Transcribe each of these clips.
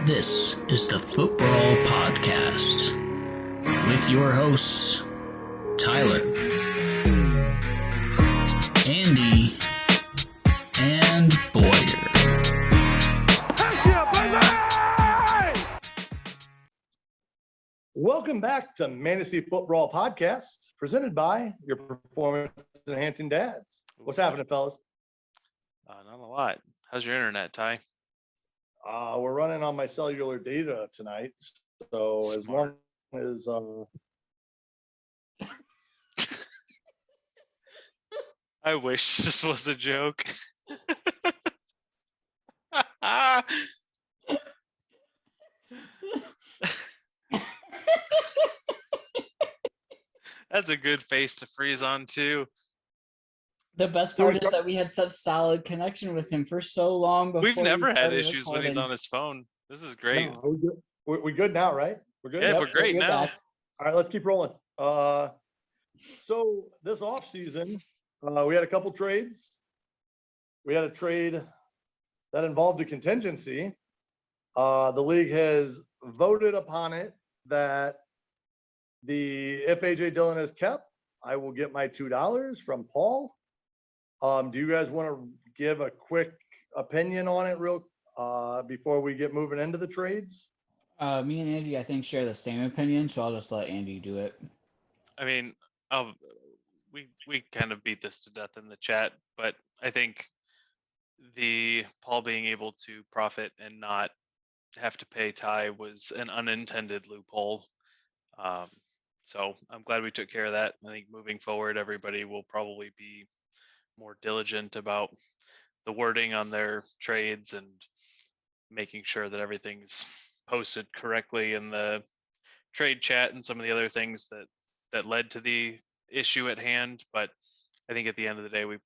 This is the Footbrawl Podcast with your hosts, Tyler, Andy, and Boyer. Welcome back to Mantasy Footbrawl Podcast, presented by your performance-enhancing dads. What's happening, fellas? Not a lot. How's your internet, Ty? We're running on my cellular data tonight, so as long as I wish this was a joke. That's a good face to freeze on too. The best part is that we had such solid connection with him for so long before. We've never had issues when he's on his phone. This is great. no, we're good now, right? We're good. Yeah, Yep. we're great We're now. back. All right, let's keep rolling. So this off season, we had a couple trades. We had a trade that involved a contingency. The league has voted upon it that if AJ Dillon is kept, I will get my $2 from Paul. Do you guys want to give a quick opinion on it before we get moving into the trades? Me and Andy, I think, share the same opinion, so I'll just let Andy do it. I mean, we kind of beat this to death in the chat, but I think the Paul being able to profit and not have to pay Ty was an unintended loophole. So I'm glad we took care of that. I think moving forward, everybody will probably be more diligent about the wording on their trades and making sure that everything's posted correctly in the trade chat and some of the other things that led to the issue at hand. But I think at the end of the day, we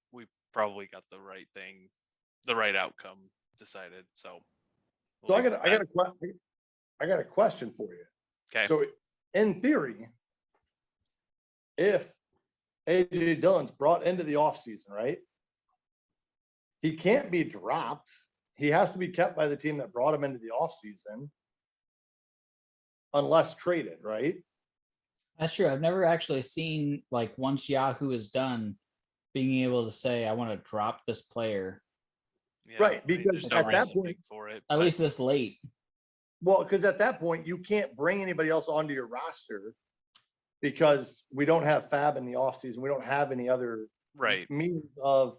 probably got the right thing, the right outcome decided. So I got a question for you. Okay. So in theory, if AJ Dillon's brought into the offseason, right? He can't be dropped. He has to be kept by the team that brought him into the offseason unless traded, right? That's true. I've never actually seen, like, once Yahoo is done, being able to say, I want to drop this player. Yeah, Right, I mean, because there's no at that reasoning point- for it. At but least this late. Well, because at that point, you can't bring anybody else onto your roster because we don't have Fab in the offseason. We don't have any other right. means of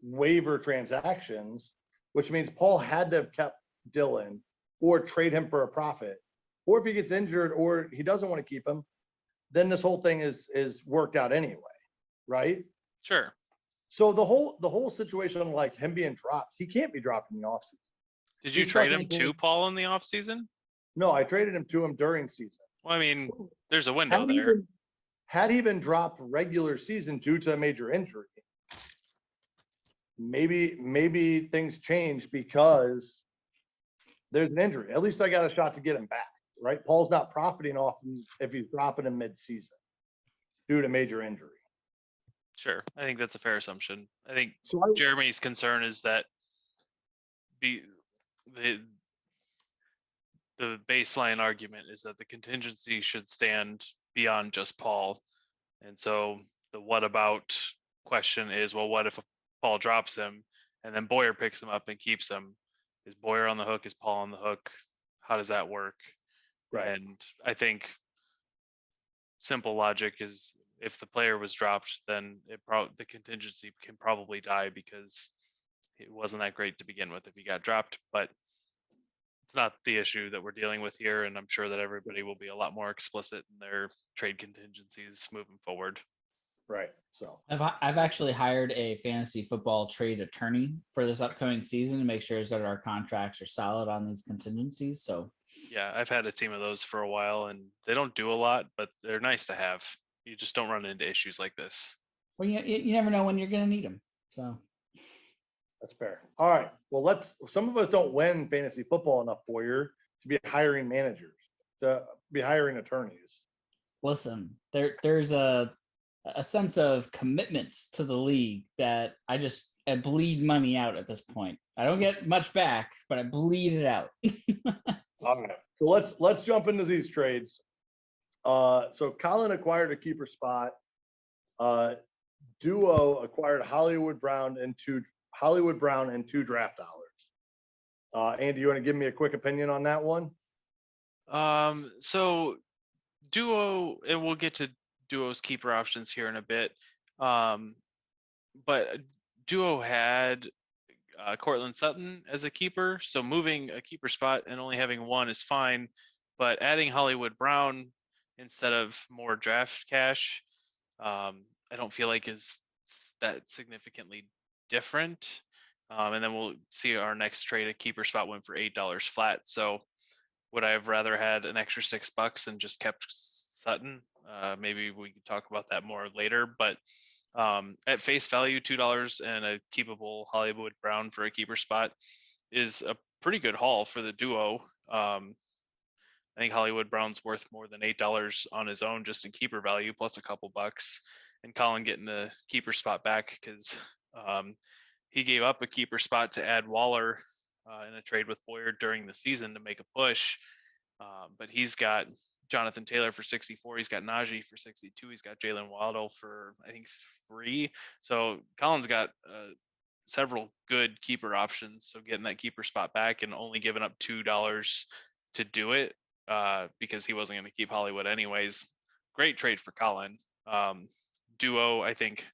waiver transactions, which means Paul had to have kept Dillon or trade him for a profit. Or if he gets injured or he doesn't want to keep him, then this whole thing is worked out anyway, right? Sure. So the whole situation, like him being dropped, he can't be dropped in the offseason. Did you He's trade him technically- to Paul in the offseason? No, I traded him to him during season. Well, I mean, there's a window Had he there. had he been dropped regular season due to a major injury, maybe things change because there's an injury. At least I got a shot to get him back, right? Paul's not profiting off him if he's dropping him mid-season due to major injury. Sure. I think that's a fair assumption. I think So Jeremy's concern is that the baseline argument is that the contingency should stand beyond just Paul. And so the what about question is, well, what if Paul drops him and then Boyer picks him up and keeps him? Is Boyer on the hook? Is Paul on the hook? How does that work? Right. And I think simple logic is if the player was dropped, then the contingency can probably die because it wasn't that great to begin with if he got dropped. But it's not the issue that we're dealing with here, and I'm sure that everybody will be a lot more explicit in their trade contingencies moving forward. Right. So I've actually hired a fantasy football trade attorney for this upcoming season to make sure that our contracts are solid on these contingencies. So Yeah, I've had a team of those for a while, and they don't do a lot, but they're nice to have. You just don't run into issues like this. well, you never know when you're going to need them. So that's fair. All right. Well, some of us don't win fantasy football enough, Boyer, to be hiring managers, to be hiring attorneys. listen, there's a sense of commitments to the league that I bleed money out at this point. I don't get much back, but I bleed it out. All right. So let's jump into these trades. So Colin acquired a keeper spot. Duo acquired Hollywood Brown and two draft dollars. Andy, you want to give me a quick opinion on that one? So Duo, and we'll get to Duo's keeper options here in a bit. But Duo had Cortland Sutton as a keeper, so moving a keeper spot and only having one is fine. But adding Hollywood Brown instead of more draft cash, I don't feel like is that significantly different. And then we'll see our next trade. A keeper spot went for $8 flat. So would I have rather had an extra $6 and just kept Sutton? Maybe we can talk about that more later. But at face value, $2 and a keepable Hollywood Brown for a keeper spot is a pretty good haul for the duo. I think Hollywood Brown's worth more than $8 on his own just in keeper value, plus a couple bucks. And Colin getting a keeper spot back because he gave up a keeper spot to add Waller in a trade with Boyer during the season to make a push. But he's got Jonathan Taylor for 64. He's got Najee for 62. He's got Jalen Waddle for, I think, 3. So Colin's got several good keeper options. So getting that keeper spot back and only giving up $2 to do it because he wasn't going to keep Hollywood anyways. Great trade for Colin. Duo, I think,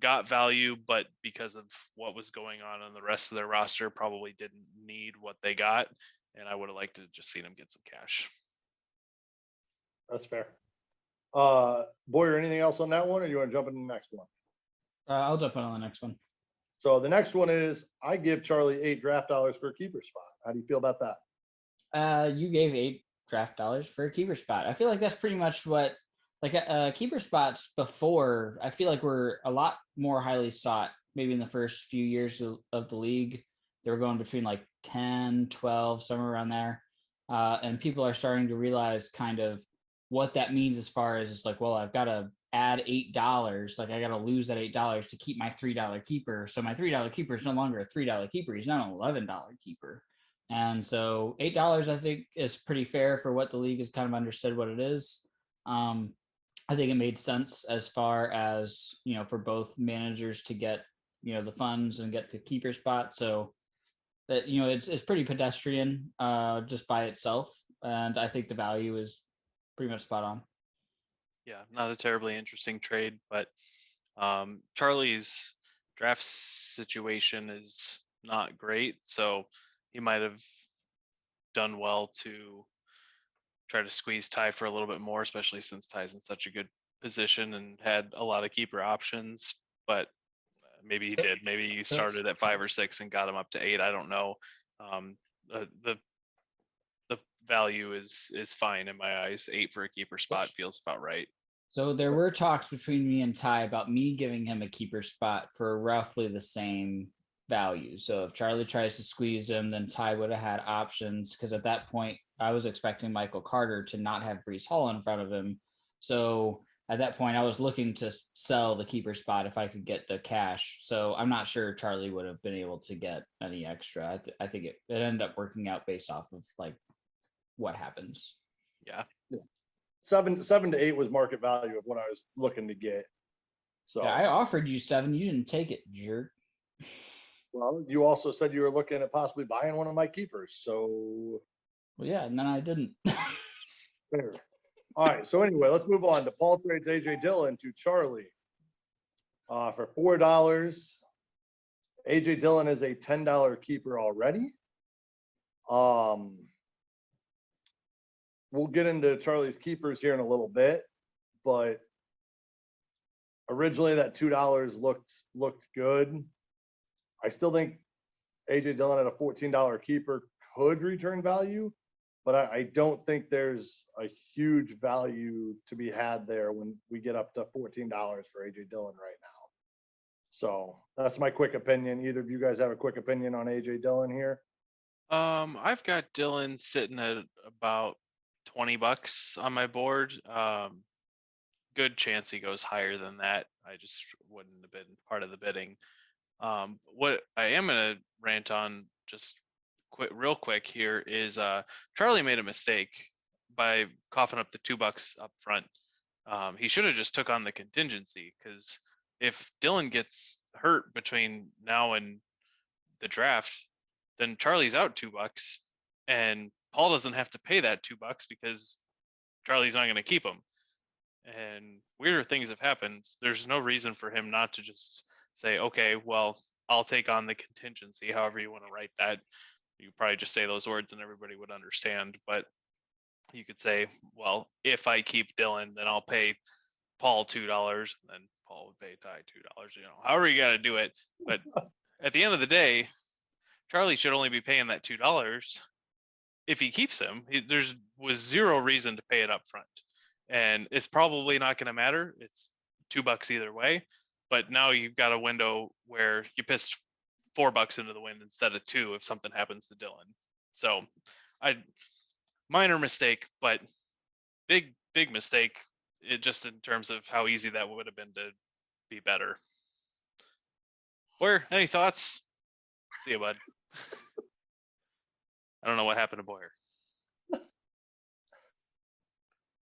got value, but because of what was going on the rest of their roster, probably didn't need what they got. And I would have liked to just seen them get some cash. That's fair. Boyer, anything else on that one, or you want to jump into the next one? I'll jump in on the next one. So the next one is I give Charlie 8 draft dollars for a keeper spot. How do you feel about that? You gave 8 draft dollars for a keeper spot. I feel like that's pretty much what, like, keeper spots before, I feel like were a lot more highly sought. Maybe in the first few years of the league, they were going between like 10, 12, somewhere around there. And people are starting to realize kind of what that means as far as it's like, well, I've got to add $8. Like I got to lose that $8 to keep my $3 keeper. So my $3 keeper is no longer a $3 keeper. He's now an $11 keeper. And so $8, I think, is pretty fair for what the league has kind of understood what it is. I think it made sense as far as, for both managers to get, the funds and get the keeper spot. So that, it's pretty pedestrian just by itself. And I think the value is pretty much spot on. Yeah, not a terribly interesting trade, but Charlie's draft situation is not great. So he might have done well to try to squeeze Ty for a little bit more, especially since Ty's in such a good position and had a lot of keeper options. But maybe he did. Maybe he started at 5 or 6 and got him up to 8. I don't know. The value is fine in my eyes. 8 for a keeper spot feels about right. So there were talks between me and Ty about me giving him a keeper spot for roughly the same value. So if Charlie tries to squeeze him, then Ty would have had options, because at that point I was expecting Michael Carter to not have Breece Hall in front of him. So at that point I was looking to sell the keeper spot if I could get the cash. So I'm not sure Charlie would have been able to get any extra. I think it ended up working out based off of like what happens. Yeah. 7 to 8 was market value of what I was looking to get. So yeah, I offered you 7. You didn't take it, jerk. Well, you also said you were looking at possibly buying one of my keepers. So well, yeah, and then I didn't. Fair. All right. So anyway, let's move on to Paul trades AJ Dillon to Charlie for $4. AJ Dillon is a $10 keeper already. We'll get into Charlie's keepers here in a little bit, but originally that $2 looked good. I still think AJ Dillon at a $14 keeper could return value, but I don't think there's a huge value to be had there when we get up to $14 for AJ Dillon right now. So that's my quick opinion. Either of you guys have a quick opinion on AJ Dillon here? I've got Dillon sitting at about $20 on my board. Good chance he goes higher than that. I just wouldn't have been part of the bidding. What I am going to rant on just real quick here is Charlie made a mistake by coughing up the $2 up front. He should have just took on the contingency, because if Dylan gets hurt between now and the draft, then Charlie's out $2, and Paul doesn't have to pay that $2 because Charlie's not going to keep him. And weirder things have happened. There's no reason for him not to just say, okay, well, I'll take on the contingency, however you want to write that. You could probably just say those words and everybody would understand. But you could say, well, if I keep Dylan, then I'll pay Paul $2, and then Paul would pay Ty $2. However you got to do it. But at the end of the day, Charlie should only be paying that $2 if he keeps him. Was zero reason to pay it up front, and it's probably not going to matter. It's $2 either way. But now you've got a window where you pissed $4 into the wind instead of 2 if something happens to Dylan. So, minor mistake, but big mistake. It just in terms of how easy that would have been to be better. Boyer, any thoughts? See you, bud. I don't know what happened to Boyer.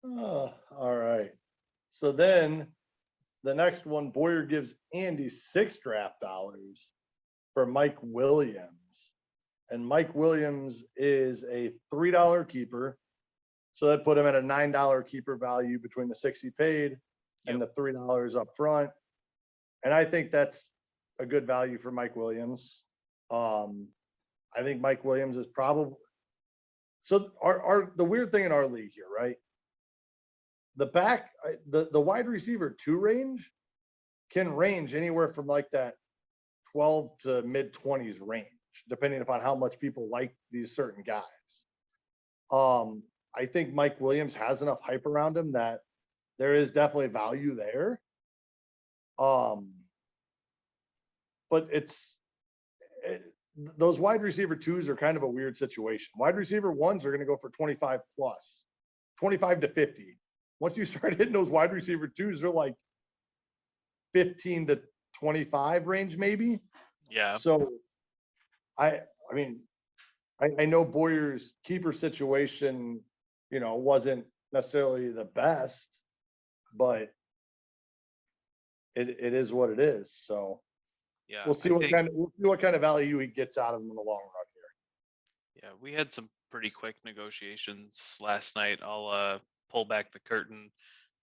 Oh, all right. So then the next one, Boyer gives Andy $6 draft dollars for Mike Williams. And Mike Williams is a $3 keeper. So that put him at a $9 keeper value between the 6 he paid and the $3 up front. And I think that's a good value for Mike Williams. I think Mike Williams is probably, so the weird thing in our league here, right? The wide receiver 2 range can range anywhere from like that 12 to mid 20s range, depending upon how much people like these certain guys. I think Mike Williams has enough hype around him that there is definitely value there. But those wide receiver 2s are kind of a weird situation. Wide receiver 1s are going to go for 25 plus, 25 to 50. Once you start hitting those wide receiver 2s, they're like 15 to 25 range, maybe. Yeah. So I mean, I know Boyer's keeper situation, wasn't necessarily the best, but it is what it is. So yeah, we'll see what kind of value he gets out of him in the long run here. Yeah, we had some pretty quick negotiations last night. I'll pull back the curtain.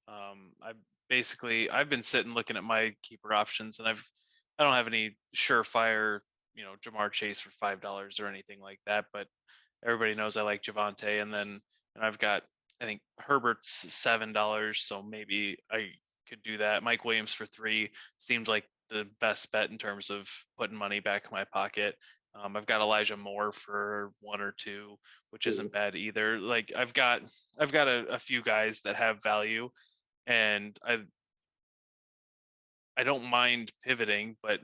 I've been sitting looking at my keeper options, and I don't have any surefire, Jamar Chase for $5 or anything like that, but everybody knows I like Javonte, and I've got, I think Herbert's $7, so maybe I could do that. Mike Williams for $3 seemed like the best bet in terms of putting money back in my pocket. I've got Elijah Moore for $1 or $2, which isn't bad either. Like I've got a few guys that have value, and I don't mind pivoting, but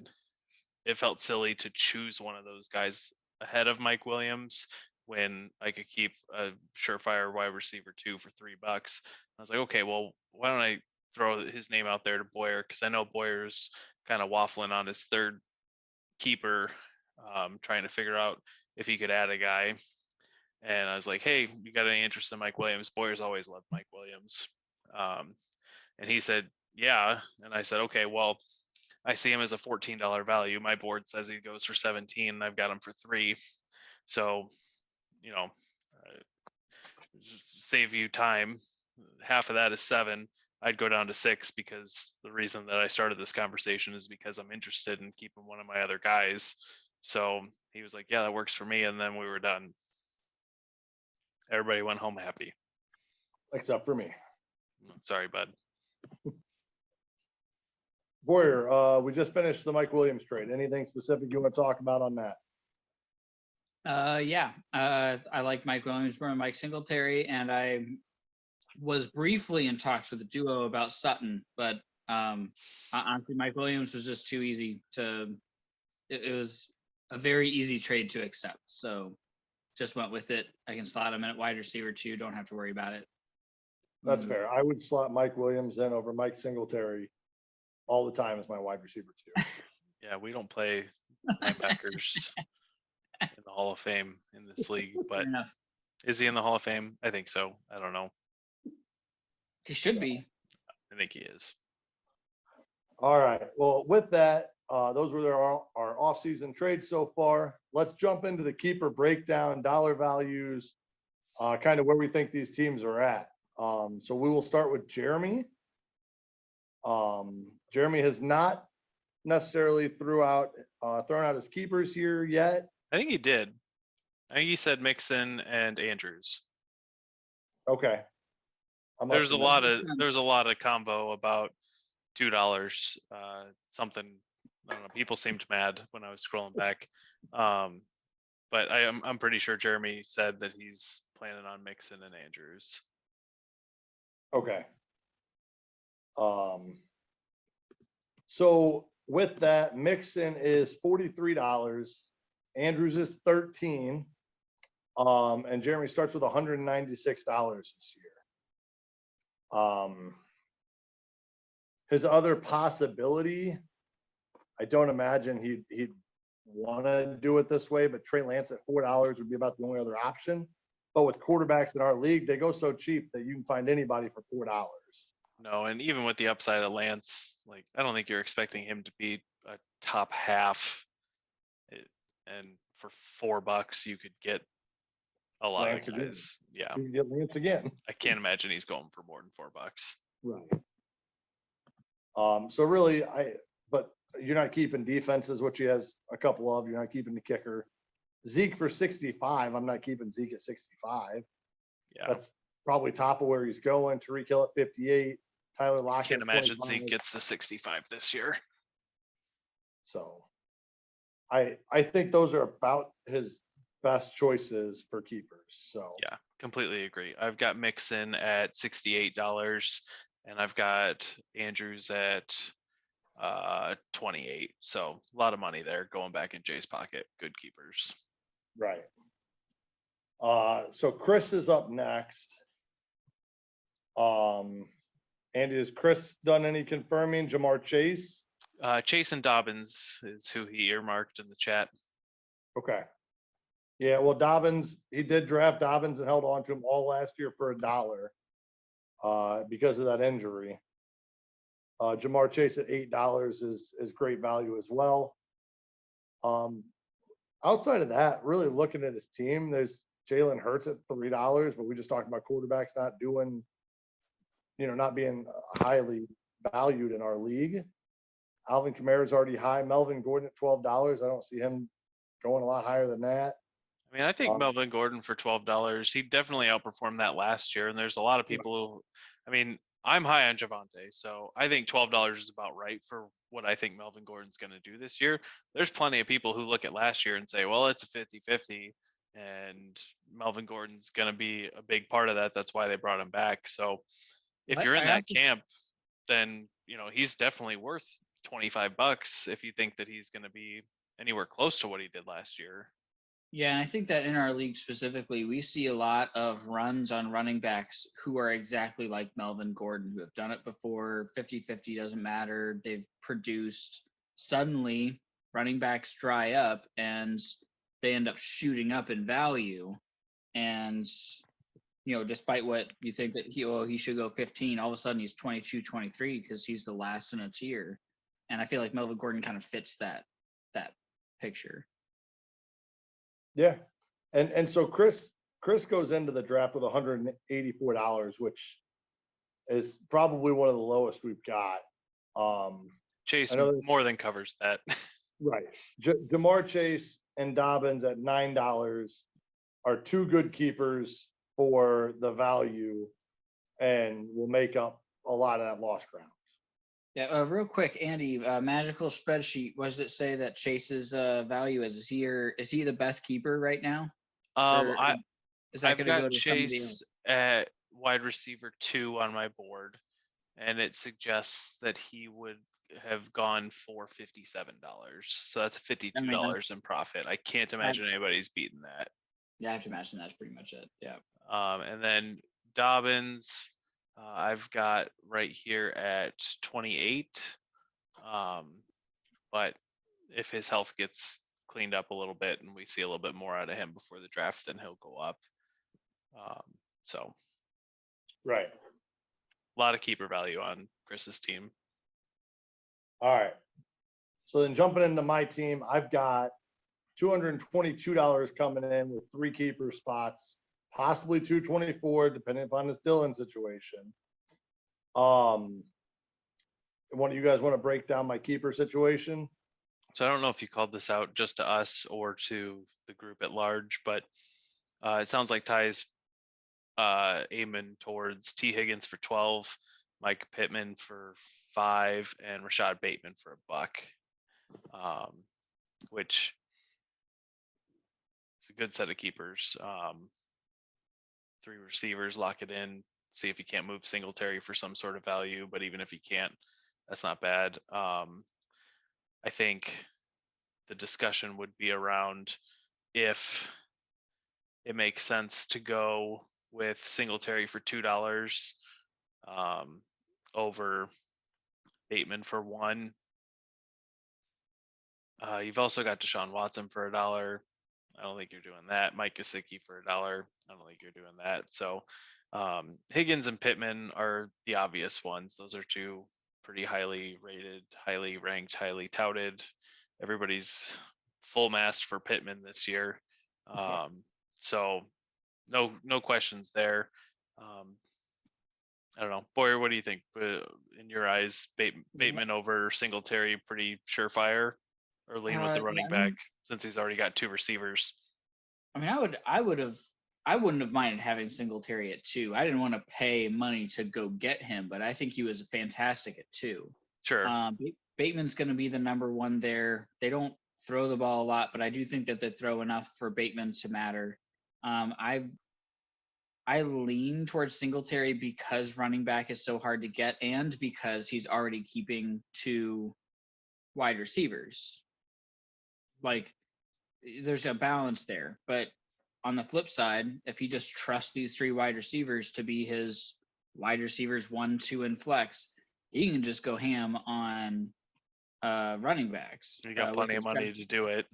it felt silly to choose one of those guys ahead of Mike Williams when I could keep a surefire wide receiver 2 for $3. I was like, okay, well, why don't I throw his name out there to Boyer, because I know Boyer's kind of waffling on his 3rd keeper, trying to figure out if he could add a guy. And I was like, hey, you got any interest in Mike Williams? Boyer's always loved Mike Williams. And he said, yeah. And I said, okay, well, I see him as a $14 value. My board says he goes for 17, and I've got him for 3. So, just save you time. Half of that is 7. I'd go down to 6, because the reason that I started this conversation is because I'm interested in keeping one of my other guys. So he was like, yeah, that works for me. And then we were done. Everybody went home happy. Except for me. Sorry, bud. Boyer, we just finished the Mike Williams trade. Anything specific you want to talk about on that? Yeah. I like Mike Williams more than Mike Singletary, and I was briefly in talks with the duo about Sutton, but honestly, Mike Williams was just too easy to. It was a very easy trade to accept, so just went with it. I can slot him in at wide receiver 2. Don't have to worry about it. That's fair. I would slot Mike Williams in over Mike Singletary all the time as my wide receiver 2. Yeah, we don't play linebackers in the Hall of Fame in this league, but Fair enough. is he in the Hall of Fame? I think so. I don't know. He should be. I think he is. All right. Well, with that, those were our off-season trades so far. Let's jump into the keeper breakdown, dollar values, kind of where we think these teams are at. So we will start with Jeremy. Jeremy has not necessarily thrown out his keepers here yet. I think he did. I think he said Mixon and Andrews. Okay. There's a lot of combo about $2. Something, I don't know. People seemed mad when I was scrolling back. But I'm pretty sure Jeremy said that he's planning on Mixon and Andrews. Okay. So with that, Mixon is $43. Andrews is $13. And Jeremy starts with $196 this year. His other possibility, I don't imagine he'd want to do it this way, but Trey Lance at $4 would be about the only other option. But with quarterbacks in our league, they go so cheap that you can find anybody for $4. No, and even with the upside of Lance, like I don't think you're expecting him to be a top half. And for $4, you could get a lot Lance of again. guys. Yeah, You can get Lance again. I can't imagine he's going for more than $4. Right. So really, but you're not keeping defenses, which he has a couple of. You're not keeping the kicker. Zeke for 65. I'm not keeping Zeke at 65. Yeah, That's probably top of where he's going. Tariq Hill at 58. Tyler Lockett. can't imagine 25. Zeke gets to 65 this year. So I think those are about his best choices for keepers. So Yeah, completely agree. I've got Mixon at $68, and I've got Andrews at 28. So a lot of money there going back in Jay's pocket. Good keepers. right. So Chris is up next. Andy, has Chris done any confirming? Jamar Chase? Chase and Dobbins is who he earmarked in the chat. Okay. Yeah, well, Dobbins, he did draft Dobbins and held on to him all last year for $1 because of that injury. Jamar Chase at $8 is great value as well. Outside of that, really looking at his team, there's Jalen Hurts at $3, but we just talked about quarterbacks not doing, not being highly valued in our league. Alvin Kamara is already high. Melvin Gordon at $12. I don't see him going a lot higher than that. I mean, I think Melvin Gordon for $12, he definitely outperformed that last year. And there's a lot of people I'm high on Javonte, so I think $12 is about right for what I think Melvin Gordon's going to do this year. There's plenty of people who look at last year and say, well, it's a 50-50 and Melvin Gordon's going to be a big part of that. That's why they brought him back. So if you're in that camp, then, he's definitely worth $25 if you think that he's going to be anywhere close to what he did last year. Yeah, and I think that in our league specifically, we see a lot of runs on running backs who are exactly like Melvin Gordon, who have done it before. 50-50 doesn't matter. They've produced. Suddenly, running backs dry up and they end up shooting up in value. And, despite what you think that he should go 15, all of a sudden he's 22, 23 because he's the last in a tier. And I feel like Melvin Gordon kind of fits that picture. Yeah. And so Chris goes into the draft with $184, which is probably one of the lowest we've got. Chase more than covers that. Right. Jamar Chase and Dobbins at $9 are two good keepers for the value and will make up a lot of that lost ground. Yeah, real quick, Andy, magical spreadsheet. What does it say that Chase's value is? Is he the best keeper right now? I've to got Chase at wide receiver 2 on my board, and it suggests that he would have gone for $57. So that's $52 in profit. I can't imagine anybody's beating that. Yeah, I have to imagine that's pretty much it. Yeah. And then Dobbins, I've got right here at 28. But if his health gets cleaned up a little bit and we see a little bit more out of him before the draft, then he'll go up. So Right. a lot of keeper value on Chris's team. All right. So then jumping into my team, I've got $222 coming in with 3 keeper spots, possibly 224, depending upon this Dylan situation. One of you guys want to break down my keeper situation? So I don't know if you called this out just to us or to the group at large, but it sounds like Ty's aiming towards T. Higgins for 12, Mike Pittman for 5, and Rashad Bateman for $1, which is a good set of keepers. 3 receivers, lock it in, see if you can't move Singletary for some sort of value, but even if you can't, that's not bad. I think the discussion would be around if it makes sense to go with Singletary for $2 over Bateman for 1. You've also got Deshaun Watson for $1. I don't think you're doing that. Mike Gesicki for $1. I don't think you're doing that. So Higgins and Pittman are the obvious ones. Those are 2 pretty highly rated, highly ranked, highly touted. Everybody's full mast for Pittman this year. So no questions there. I don't know. Boyer, what do you think? In your eyes, Bateman over Singletary, pretty surefire, or lean with the running back since he's already got 2 receivers? I mean, I wouldn't have minded having Singletary at 2. I didn't want to pay money to go get him, but I think he was fantastic at 2. Sure. Bateman's going to be the number 1 there. They don't throw the ball a lot, but I do think that they throw enough for Bateman to matter. I lean towards Singletary because running back is so hard to get and because he's already keeping 2 wide receivers. Like, there's a balance there. But on the flip side, if he just trusts these 3 wide receivers to be his wide receivers 1, 2, and flex, he can just go ham on running backs. You got plenty of money to do it.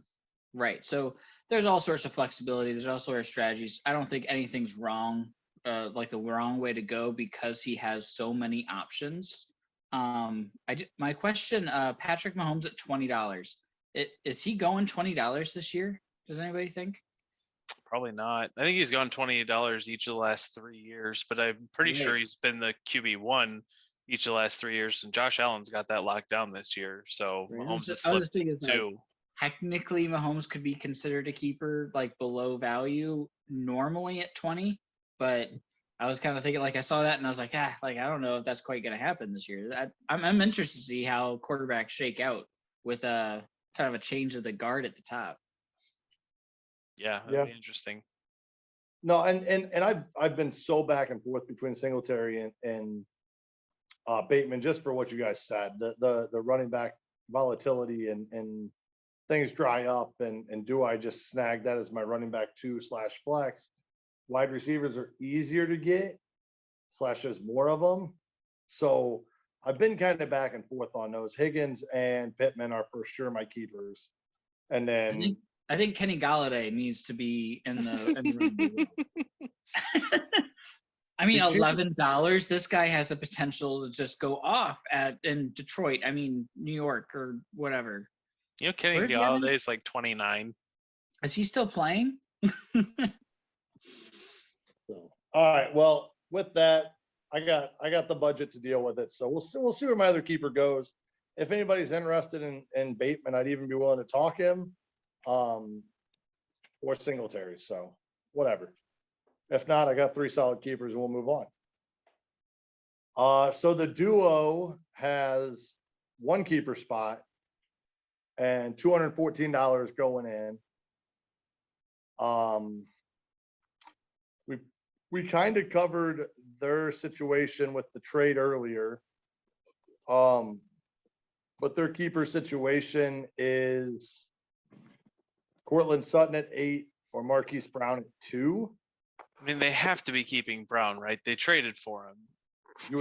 Right. So there's all sorts of flexibility. There's all sorts of strategies. I don't think anything's wrong, like the wrong way to go because he has so many options. My question, Patrick Mahomes at $20. Is he going $20 this year? Does anybody think? Probably not. I think he's gone $28 each of the last 3 years, but I'm pretty sure he's been the QB1 each of the last 3 years, and Josh Allen's got that locked down this year. So Mahomes has slipped too. Technically, Mahomes could be considered a keeper, like below value normally at 20, but I was kind of thinking, like, I saw that and I was like, I don't know if that's quite going to happen this year. I'm interested to see how quarterbacks shake out with a kind of a change of the guard at the top. Yeah, that'd be interesting. No, and I've been so back and forth between Singletary and Bateman just for what you guys said. The running back volatility and things dry up and do I just snag that as my running back 2/flex? Wide receivers are easier to get / there's more of them. So I've been kind of back and forth on those. Higgins and Pittman are for sure my keepers. And then I think Kenny Galladay needs to be in the I mean, $11. This guy has the potential to just go off in Detroit. I mean, New York or whatever. You know, Kenny Galladay's like 29. Is he still playing? All right. Well, with that, I got the budget to deal with it. So we'll see where my other keeper goes. If anybody's interested in Bateman, I'd even be willing to talk him, or Singletary. So whatever. If not, I got 3 solid keepers and we'll move on. So the duo has 1 keeper spot and $214 going in. We kind of covered their situation with the trade earlier. But their keeper situation is Cortland Sutton at 8 or Marquise Brown at 2. I mean, they have to be keeping Brown, right? They traded for him. You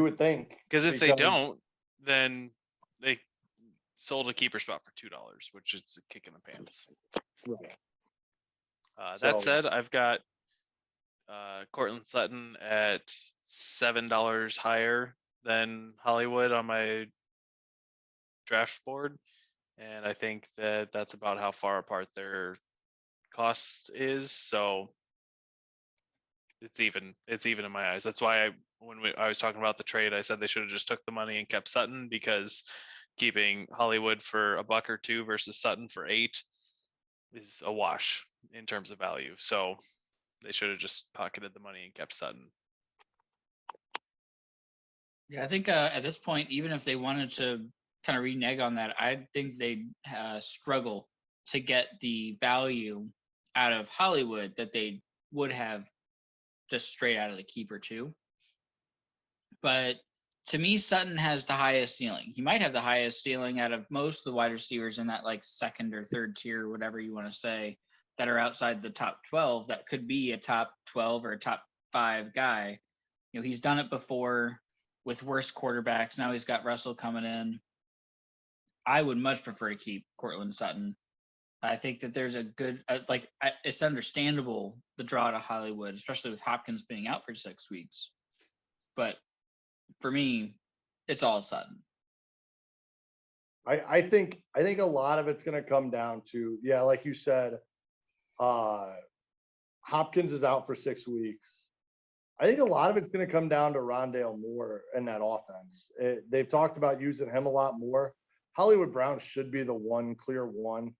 would think. Because if they don't, then they sold a keeper spot for $2, which is a kick in the pants. Right. That So- said, I've got Cortland Sutton at $7 higher than Hollywood on my draft board, and I think that that's about how far apart their cost is. So it's even in my eyes. That's why I was talking about the trade, I said they should have just took the money and kept Sutton, because keeping Hollywood for $1 or $2 versus Sutton for $8 is a wash in terms of value. So they should have just pocketed the money and kept Sutton. Yeah, I think at this point, even if they wanted to kind of renege on that, I think they'd struggle to get the value out of Hollywood that they would have just straight out of the keeper too. But to me, Sutton has the highest ceiling. He might have the highest ceiling out of most of the wide receivers in that like second or third tier, whatever you want to say, that are outside the top 12. That could be a top 12 or a top 5 guy. You know, he's done it before with worse quarterbacks. Now he's got Russell coming in. I would much prefer to keep Cortland Sutton. I think that there's a good, it's understandable the draw to Hollywood, especially with Hopkins being out for 6 weeks. But for me, it's all Sutton. I think a lot of it's going to come down to, yeah, like you said, Hopkins is out for 6 weeks. I think a lot of it's going to come down to Rondale Moore and that offense. They've talked about using him a lot more. Hollywood Brown should be the clear one,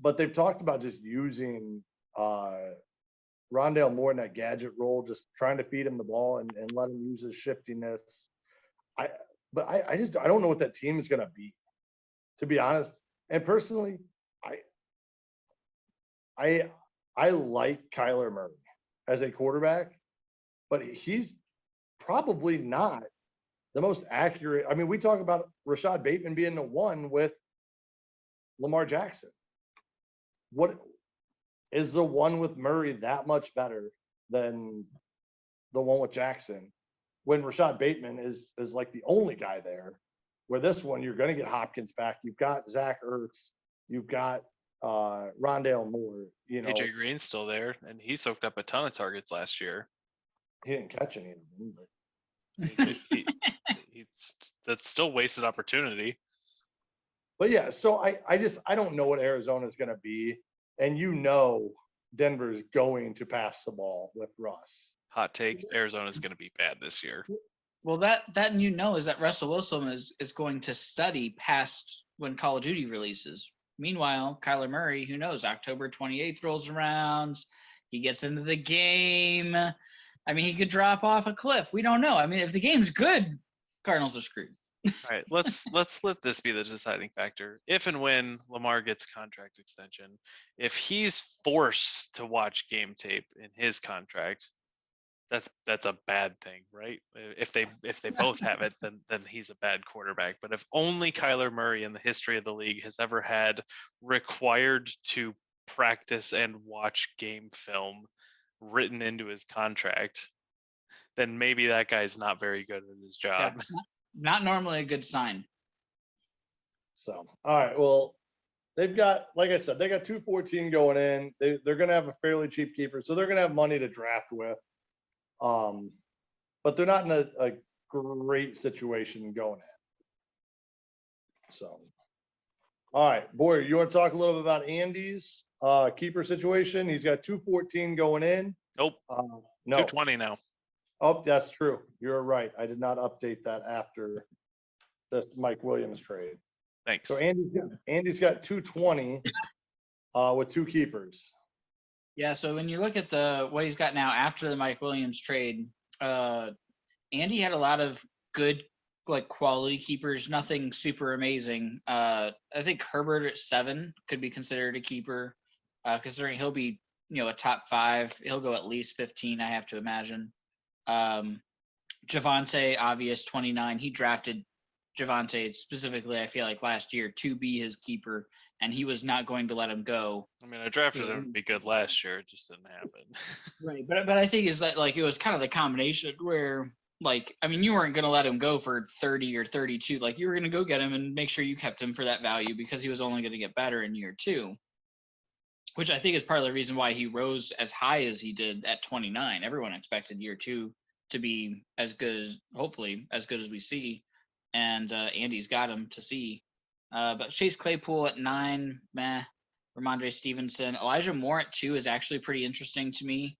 but they've talked about just using Rondale Moore in that gadget role, just trying to feed him the ball and let him use his shiftiness. I don't know what that team is going to be, to be honest. And personally, I like Kyler Murray as a quarterback, but he's probably not the most accurate. I mean, we talk about Rashad Bateman being the one with Lamar Jackson. What is the one with Murray that much better than the one with Jackson, when Rashad Bateman is like the only guy there? Where this one, you're going to get Hopkins back. You've got Zach Ertz. You've got Rondale Moore. You know, AJ Green's still there, and he soaked up a ton of targets last year. He didn't catch any of them. But That's still wasted opportunity. But yeah, so I don't know what Arizona's going to be, and Denver's going to pass the ball with Russ. Hot take: Arizona's going to be bad this year. Well, that is that Russell Wilson is going to study past when Call of Duty releases. Meanwhile, Kyler Murray, who knows, October 28th rolls around, he gets into the game. I mean, he could drop off a cliff. We don't know. I mean, if the game's good, Cardinals are screwed. All right, let's let this be the deciding factor. If and when Lamar gets contract extension, if he's forced to watch game tape in his contract, that's a bad thing, right? If they both have it, then he's a bad quarterback. But if only Kyler Murray in the history of the league has ever had required to practice and watch game film written into his contract, then maybe that guy's not very good at his job. Yeah, not normally a good sign. So, all right, well, they've got, like I said, they got 214 going in. They're going to have a fairly cheap keeper, so they're going to have money to draft with. But they're not in a great situation going in. So, all right, Boyer, you want to talk a little bit about Andy's keeper situation? He's got 214 going in. Nope. No. 220 now. Oh, that's true. You're right. I did not update that after this Mike Williams trade. Thanks. So Andy's got 220 with 2 keepers. Yeah, so when you look at what he's got now after the Mike Williams trade, Andy had a lot of good quality keepers, nothing super amazing. I think Herbert at 7 could be considered a keeper, considering he'll be a top 5. He'll go at least 15, I have to imagine. Javonte, obvious 29. He drafted Javonte specifically, I feel like last year, to be his keeper, and he was not going to let him go. I mean, I drafted him to be good last year. It just didn't happen. Right, but I think is that it was kind of the combination where like, I mean, you weren't going to let him go for 30 or 32. Like, you were going to go get him and make sure you kept him for that value because he was only going to get better in year 2, which I think is part of the reason why he rose as high as he did at 29. Everyone expected year 2 to be as good as, hopefully, as good as we see. And Andy's got him to see. But Chase Claypool at 9, meh. Ramondre Stevenson. Elijah Moore at 2 is actually pretty interesting to me.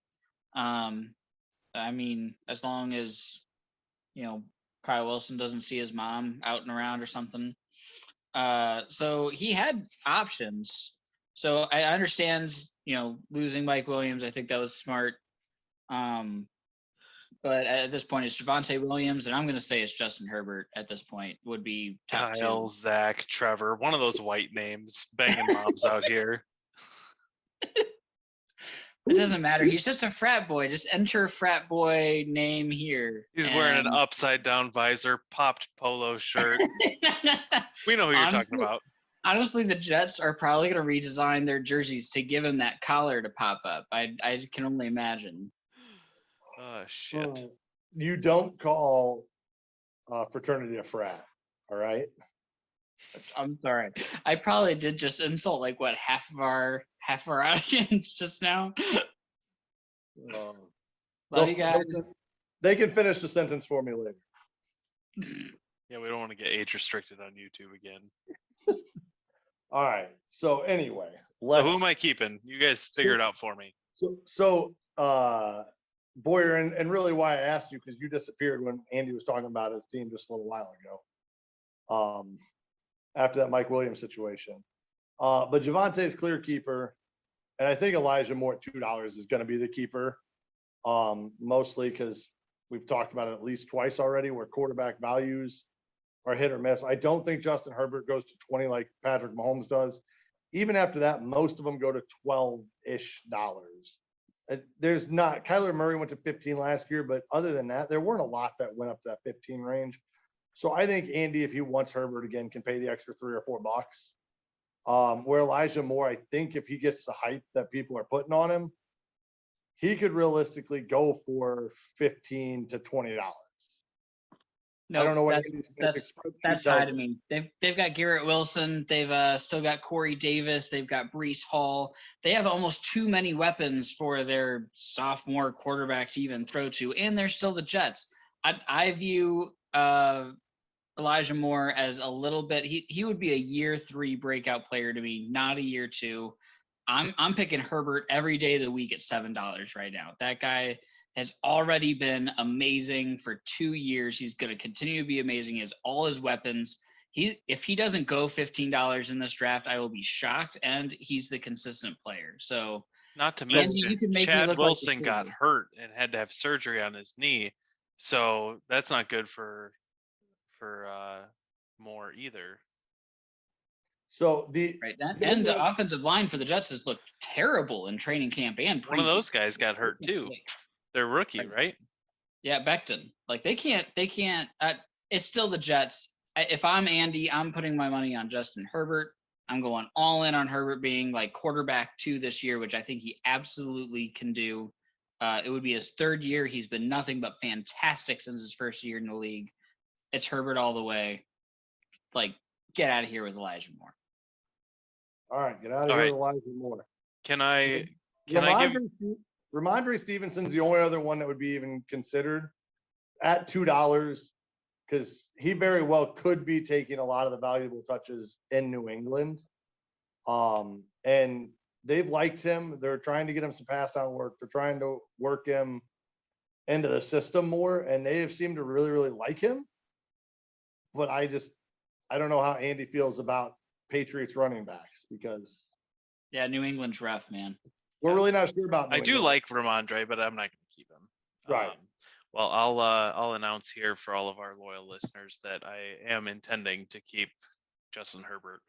I mean, as long as, Kyle Wilson doesn't see his mom out and around or something. So he had options. So I understand, losing Mike Williams. I think that was smart. But at this point, it's Javonte Williams, and I'm going to say it's Justin Herbert at this point would be top Kyle, 2. Zach, Trevor, one of those white names banging moms out here. It doesn't matter. He's just a frat boy. Just enter frat boy name here. He's wearing an upside down visor, popped polo shirt. We know who you're talking about. Honestly, the Jets are probably going to redesign their jerseys to give him that collar to pop up. I can only imagine. Oh, shit. You don't call fraternity a frat, all right? I'm sorry. I probably did just insult like what half of our audience just now. Love you guys. They can finish the sentence for me later. Yeah, we don't want to get age restricted on YouTube again. All right. So anyway, so who am I keeping? You guys figure it out for me. So Boyer, and really why I asked you, because you disappeared when Andy was talking about his team just a little while ago. After that Mike Williams situation. But Javonte's clear keeper, and I think Elijah Moore at $2 is going to be the keeper, mostly because we've talked about it at least twice already, where quarterback values are hit or miss. I don't think Justin Herbert goes to 20 like Patrick Mahomes does. Even after that, most of them go to $12-ish. There's not. Kyler Murray went to 15 last year, but other than that, there weren't a lot that went up to that 15 range. So I think Andy, if he wants Herbert again, can pay the extra $3 or $4. Where Elijah Moore, I think if he gets the hype that people are putting on him, he could realistically go for $15 to $20. No, I don't know what that's high to me. They've got Garrett Wilson. They've still got Corey Davis. They've got Breece Hall. They have almost too many weapons for their sophomore quarterback to even throw to, and they're still the Jets. I view Elijah Moore as a little bit. He would be a year 3 breakout player to me, not a year 2. I'm picking Herbert every day of the week at $7 right now. That guy has already been amazing for 2 years. He's going to continue to be amazing. He has all his weapons. If he doesn't go $15 in this draft, I will be shocked. And he's the consistent player. So not to mention, Andy, you can make Chad me look Wilson like got hurt and had to have surgery on his knee, so that's not good for Moore either. So the offensive line for the Jets has looked terrible in training camp and preseason. One of those guys got hurt too. They're rookie, right? Yeah, Becton. Like they can't. It's still the Jets. If I'm Andy, I'm putting my money on Justin Herbert. I'm going all in on Herbert being like quarterback 2 this year, which I think he absolutely can do. It would be his 3rd year. He's been nothing but fantastic since his first year in the league. It's Herbert all the way. Like, get out of here with Elijah Moore. All right, get out of here with Elijah Moore. Can I give Ramondre Stevenson's the only other one that would be even considered at $2, because he very well could be taking a lot of the valuable touches in New England. And they've liked him. They're trying to get him some pass down work. They're trying to work him into the system more, and they have seemed to really, really like him. But I don't know how Andy feels about Patriots running backs, because New England's rough, man. We're really not sure about. I do like Ramondre, but I'm not going to keep him. Right. Well, I'll announce here for all of our loyal listeners that I am intending to keep Justin Herbert.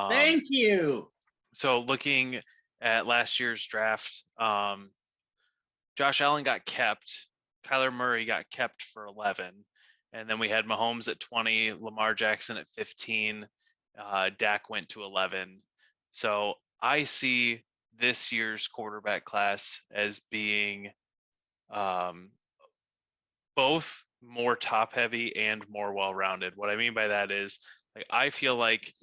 Thank you. So looking at last year's draft, Josh Allen got kept. Kyler Murray got kept for 11. And then we had Mahomes at 20, Lamar Jackson at 15. Dak went to 11. So I see this year's quarterback class as being both more top heavy and more well rounded. What I mean by that is, like, I feel like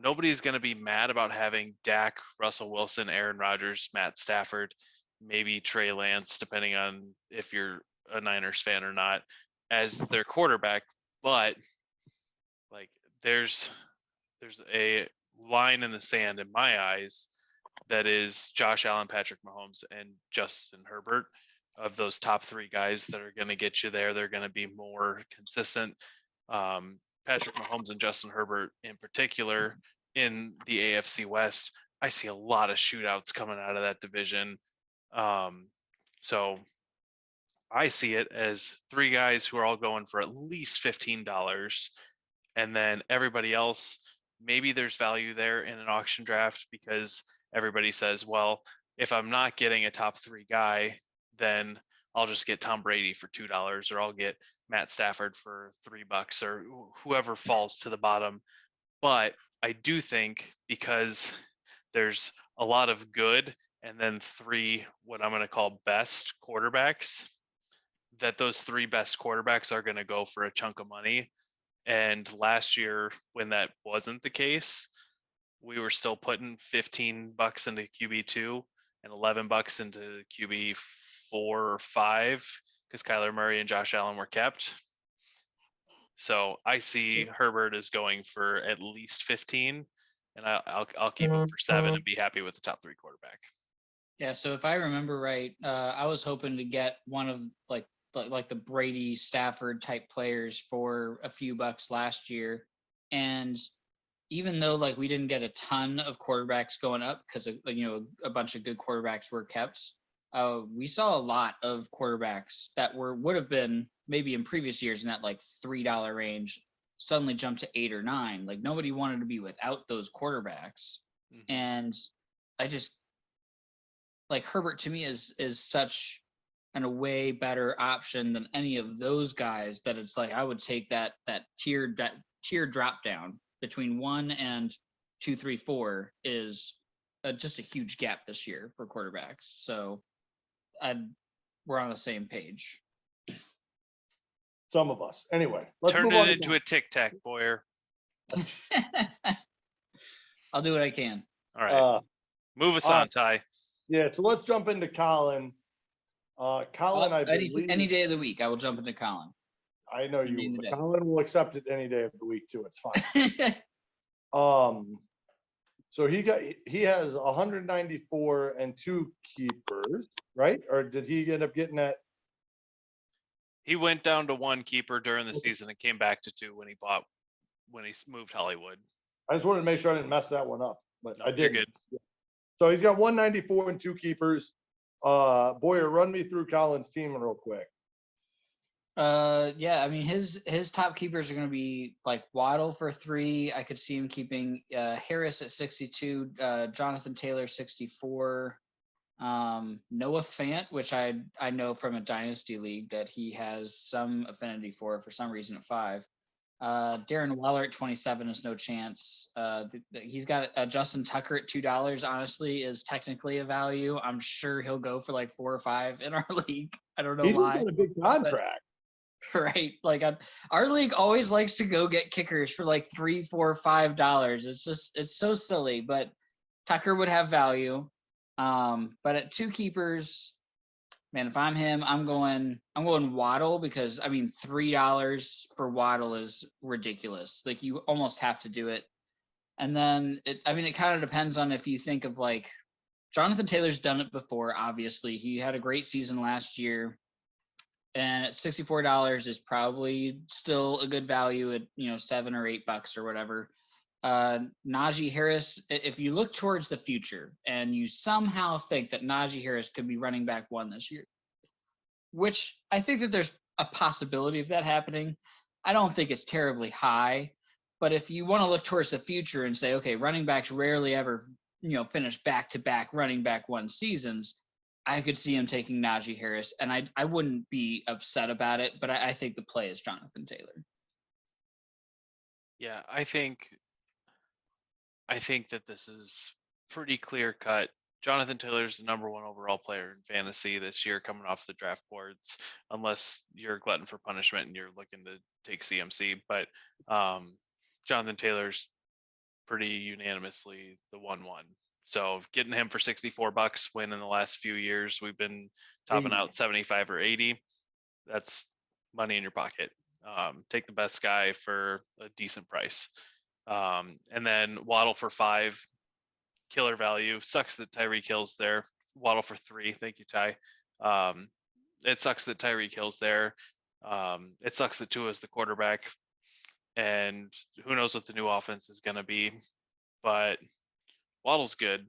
nobody's going to be mad about having Dak, Russell Wilson, Aaron Rodgers, Matt Stafford, maybe Trey Lance, depending on if you're a Niners fan or not, as their quarterback. But like, there's a line in the sand in my eyes that is Josh Allen, Patrick Mahomes, and Justin Herbert. Of those top three guys that are going to get you there, they're going to be more consistent. Patrick Mahomes and Justin Herbert in particular in the AFC West, I see a lot of shootouts coming out of that division. So I see it as three guys who are all going for at least $15. And then everybody else, maybe there's value there in an auction draft because everybody says, well, if I'm not getting a top three guy, then I'll just get Tom Brady for $2, or I'll get Matt Stafford for $3, or whoever falls to the bottom. But I do think because there's a lot of good and then three, what I'm going to call best quarterbacks, that those three best quarterbacks are going to go for a chunk of money. And last year, when that wasn't the case, we were still putting $15 into QB2 and $11 into QB4 or 5 because Kyler Murray and Josh Allen were kept. So I see Herbert is going for at least 15, and I'll keep him for 7 and be happy with the top three quarterback. Yeah, so if I remember right, I was hoping to get one of like the Brady Stafford type players for a few bucks last year, and even though like we didn't get a ton of quarterbacks going up because a bunch of good quarterbacks were kept, we saw a lot of quarterbacks that would have been maybe in previous years in that like $3 range suddenly jumped to 8 or 9. Like nobody wanted to be without those quarterbacks, and I just like Herbert to me is such a way better option than any of those guys that it's like I would take that tier drop down between 1 and 2, 3, 4 is just a huge gap this year for quarterbacks. So we're on the same page. Some of us. Anyway, let's turn move on it into a tic tac, Boyer. I'll do what I can. All right. Move us on, Ty. Yeah, so let's jump into Colin. Colin, I believe any day of the week, I will jump into Colin. I know you, but Colin will accept it any day of the week too. It's fine. So he has 194 and 2 keepers, right? Or did he end up getting that? He went down to 1 keeper during the season and came back to 2 when he moved Hollywood. I just wanted to make sure I didn't mess that one up, but I did. You're good. So he's got 194 and 2 keepers. Boyer, run me through Colin's team real quick. Yeah, I mean his top keepers are going to be like Waddle for 3. I could see him keeping Harris at 62, Jonathan Taylor 64, Noah Fant, which I know from a dynasty league that he has some affinity for some reason at 5. Darren Waller at 27 is no chance. He's got Justin Tucker at $2. Honestly, is technically a value. I'm sure he'll go for like 4 or 5 in our league. I don't know why. He's got a big contract. Right, like our league always likes to go get kickers for like $3, $4, $5. It's so silly, but Tucker would have value. But at 2 keepers, man, if I'm him, I'm going Waddle because I mean $3 for Waddle is ridiculous. Like you almost have to do it. And then it kind of depends on if you think of like Jonathan Taylor's done it before. Obviously, he had a great season last year. And at $64 is probably still a good value at $7 or $8 or whatever. Najee Harris, if you look towards the future and you somehow think that Najee Harris could be running back 1 this year, which I think that there's a possibility of that happening. I don't think it's terribly high, but if you want to look towards the future and say, okay, running backs rarely ever finish back-to-back running back 1 seasons, I could see him taking Najee Harris, and I wouldn't be upset about it, but I think the play is Jonathan Taylor. Yeah, I think that this is pretty clear cut Jonathan Taylor's the number 1 overall player in fantasy this year coming off the draft boards, unless you're a glutton for punishment and you're looking to take CMC. But Jonathan Taylor's pretty unanimously the 1-1. So getting him for $64 when in the last few years we've been topping out 75 or 80, that's money in your pocket. Take the best guy for a decent price. And then Waddle for 5, killer value. Sucks that Tyreek Hill's there. Waddle for 3. Thank you, Ty. It sucks that Tyreek Hill's there. It sucks that Tua's the quarterback. And who knows what the new offense is going to be. But Waddle's good.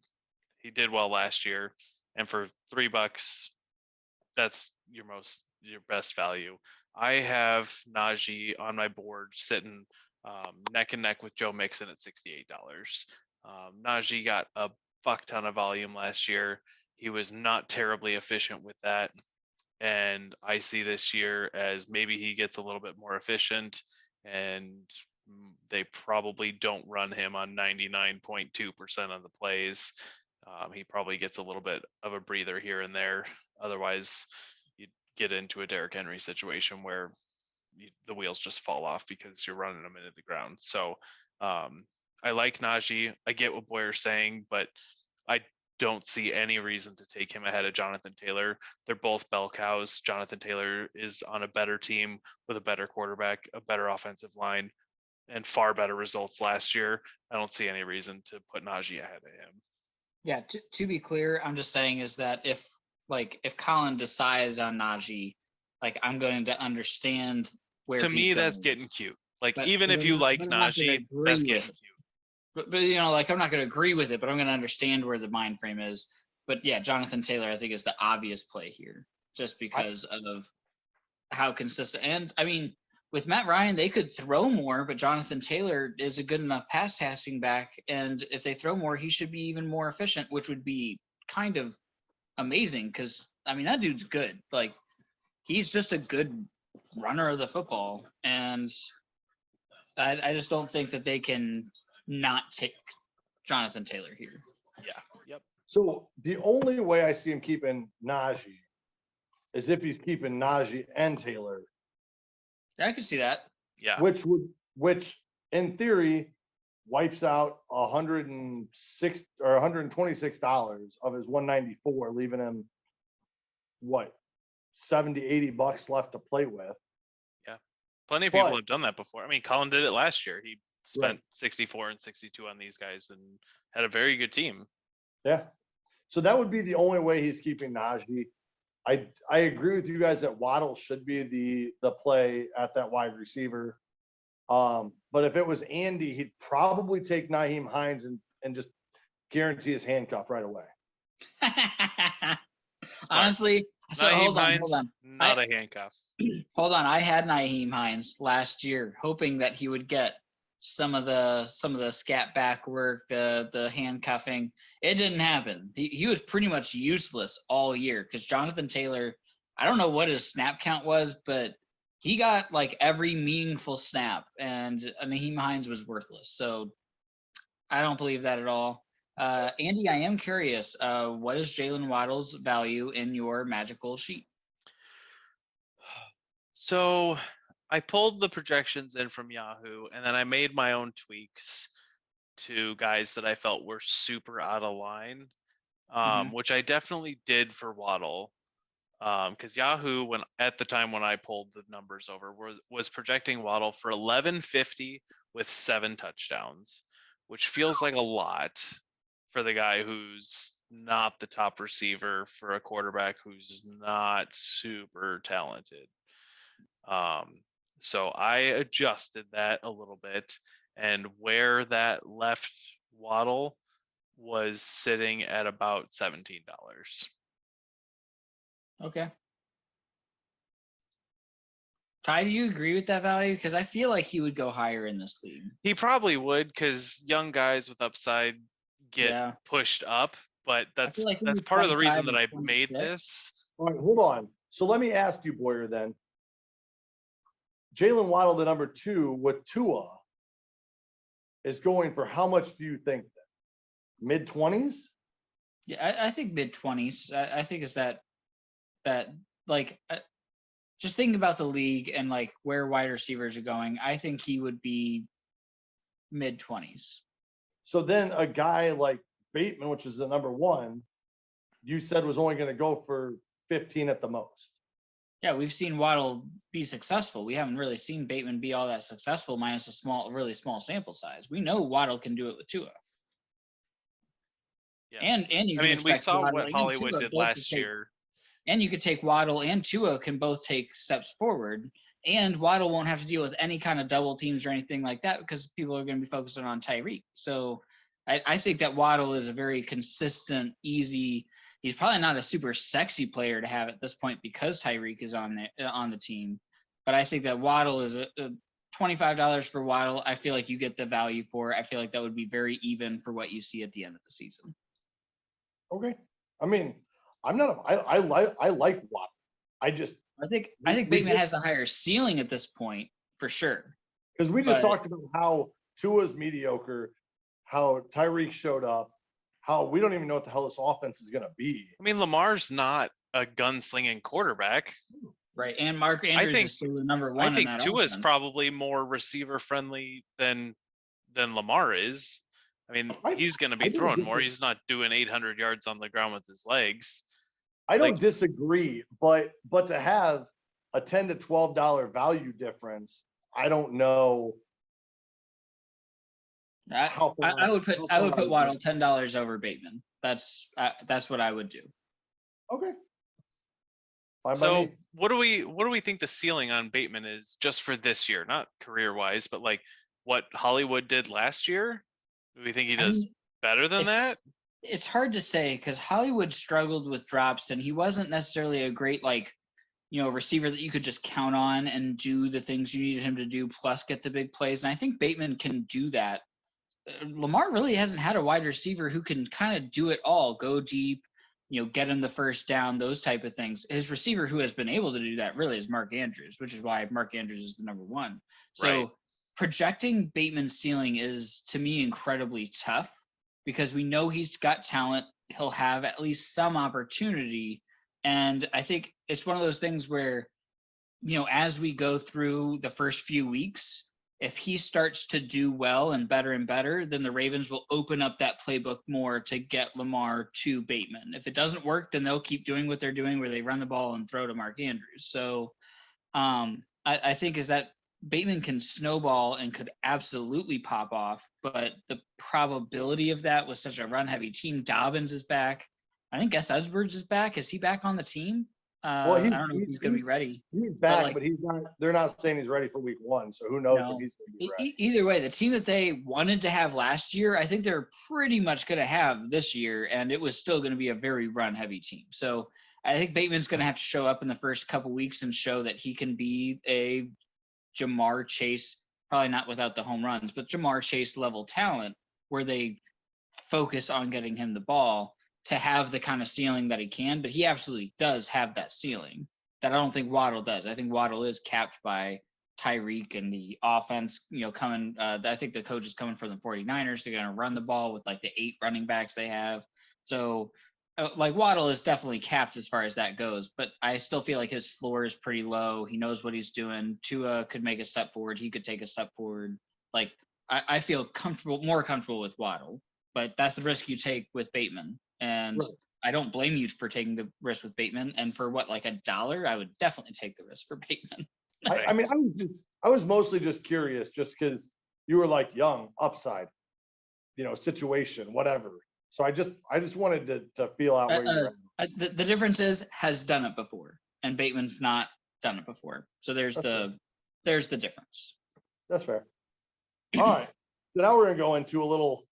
He did well last year. And for $3, that's your best value. I have Najee on my board sitting neck and neck with Joe Mixon at $68. Najee got a fuck ton of volume last year. He was not terribly efficient with that. And I see this year as maybe he gets a little bit more efficient, and they probably don't run him on 99.2% of the plays. He probably gets a little bit of a breather here and there. Otherwise, you get into a Derrick Henry situation where the wheels just fall off because you're running them into the ground. So I like Najee. I get what Boyer's saying, but I don't see any reason to take him ahead of Jonathan Taylor. They're both bell cows. Jonathan Taylor is on a better team with a better quarterback, a better offensive line, and far better results last year. I don't see any reason to put Najee ahead of him. Yeah, to be clear, I'm just saying is that if Colin decides on Najee, like, I'm going to understand where. To me, that's getting cute. Like, even if you like Najee, that's getting cute. But like, I'm not going to agree with it, but I'm going to understand where the mind frame is. But yeah, Jonathan Taylor, I think, is the obvious play here, just because of how consistent. And I mean, with Matt Ryan, they could throw more, but Jonathan Taylor is a good enough pass passing back. And if they throw more, he should be even more efficient, which would be kind of amazing. Because I mean, that dude's good. Like, he's just a good runner of the football. And I just don't think that they can not take Jonathan Taylor here. Yeah. Yep. So the only way I see him keeping Najee is if he's keeping Najee and Taylor. Yeah, I could see that. Yeah. Which in theory wipes out $106 or $126 of his $194, leaving him what, $70-$80 left to play with. Yeah. Plenty of people have done that before. I mean, Colin did it last year. He spent 64 and 62 on these guys and had a very good team. Yeah. So that would be the only way he's keeping Najee. I agree with you guys that Waddle should be the play at that wide receiver. But if it was Andy, he'd probably take Nyheim Hines and just guarantee his handcuff right away. Honestly, so hold on. Not a handcuff. Hold on. I had Nyheim Hines last year, hoping that he would get some of the scat back work, the handcuffing. It didn't happen. He was pretty much useless all year because Jonathan Taylor, I don't know what his snap count was, but he got like every meaningful snap, and Nyheim Hines was worthless. So I don't believe that at all. Andy, I am curious. What is Jalen Waddle's value in your magical sheet? So I pulled the projections in from Yahoo, and then I made my own tweaks to guys that I felt were super out of line, which I definitely did for Waddle. Because Yahoo, at the time when I pulled the numbers over, was projecting Waddle for 1150 with 7 touchdowns, which feels like a lot for the guy who's not the top receiver for a quarterback who's not super talented. So I adjusted that a little bit, and where that left Waddle was sitting at about $17. Okay. Ty, do you agree with that value? Because I feel like he would go higher in this league. He probably would, because young guys with upside get pushed up, but that's part of the reason that I made this. All right, hold on. So let me ask you, Boyer, then. Jalen Waddle, the number 2 with Tua, is going for how much do you think? Mid-20s? Yeah, I think mid-20s. I think is that like just thinking about the league and like where wide receivers are going, I think he would be mid-20s. So then a guy like Bateman, which is the number one, you said was only going to go for 15 at the most. Yeah, we've seen Waddle be successful. We haven't really seen Bateman be all that successful, minus a really small sample size. We know Waddle can do it with Tua. Yeah. And you I can mean, we expect saw Waddle what and Hollywood Tua did both to last take, year. and you could take Waddle and Tua can both take steps forward. And Waddle won't have to deal with any kind of double teams or anything like that because people are going to be focusing on Tyreek. So I think that Waddle is a very consistent, easy. He's probably not a super sexy player to have at this point because Tyreek is on the team. But I think that Waddle is a $25 for Waddle. I feel like you get the value for it. I feel like that would be very even for what you see at the end of the season. Okay. I mean, I like Waddle. I think we Bateman did- has a higher ceiling at this point for sure. because we just But- talked about how Tua's mediocre, how Tyreek showed up, how we don't even know what the hell this offense is going to be. I mean, Lamar's not a gunslinging quarterback. Right, and Mark Andrews think- is still the number one. I think in that Tua's offense. probably more receiver friendly than Lamar is. I mean, he's going to I be don't throwing more. disagree. He's not doing 800 yards on the ground with his legs. I don't Like- disagree, but to have a $10 to $12 value difference, I don't know how far. I would put how far Waddle $10 over Bateman. That's what I would do. Okay. Fine by So me. what do we think the ceiling on Bateman is just for this year, not career wise, but like what Hollywood did last year? Do we think he I does mean, better than if- that? It's hard to say because Hollywood struggled with drops, and he wasn't necessarily a great receiver that you could just count on and do the things you needed him to do, plus get the big plays. And I think Bateman can do that. Lamar really hasn't had a wide receiver who can kind of do it all, go deep, get him the first down, those type of things. His receiver who has been able to do that really is Mark Andrews, which is why Mark Andrews is the number one. So Right. projecting Bateman's ceiling is, to me, incredibly tough because we know he's got talent. He'll have at least some opportunity. And I think it's one of those things where, as we go through the first few weeks, if he starts to do well and better, then the Ravens will open up that playbook more to get Lamar to Bateman. If it doesn't work, then they'll keep doing what they're doing where they run the ball and throw to Mark Andrews. So I think is that Bateman can snowball and could absolutely pop off, but the probability of that with such a run-heavy team, Dobbins is back. I think Gus Edwards is back. Is he back on the team? Well, I don't know if he's going to be ready. He's back, like- but he's not. They're not saying he's ready for week one, so who knows No. when he's going to be ready. Either way, the team that they wanted to have last year, I think they're pretty much going to have this year, and it was still going to be a very run-heavy team. So I think Bateman's going to have to show up in the first couple weeks and show that he can be a Jamar Chase, probably not without the home runs, but Jamar Chase level talent where they focus on getting him the ball to have the kind of ceiling that he can. But he absolutely does have that ceiling that I don't think Waddle does. I think Waddle is capped by Tyreek and the offense, coming. I think the coach is coming from the 49ers. They're going to run the ball with like the 8 running backs they have. So Waddle is definitely capped as far as that goes, but I still feel like his floor is pretty low. He knows what he's doing. Tua could make a step forward. He could take a step forward. Like I feel more comfortable with Waddle, but that's the risk you take with Bateman. And Right. I don't blame you for taking the risk with Bateman. And for like $1, I would definitely take the risk for Bateman. I mean, I was mostly just curious, just because you were like young, upside, situation, whatever. So I just wanted to feel out where you're at. The difference is has done it before, and Bateman's not done it before. So there's Okay. there's the difference. That's fair. All right. So now we're gonna go into a little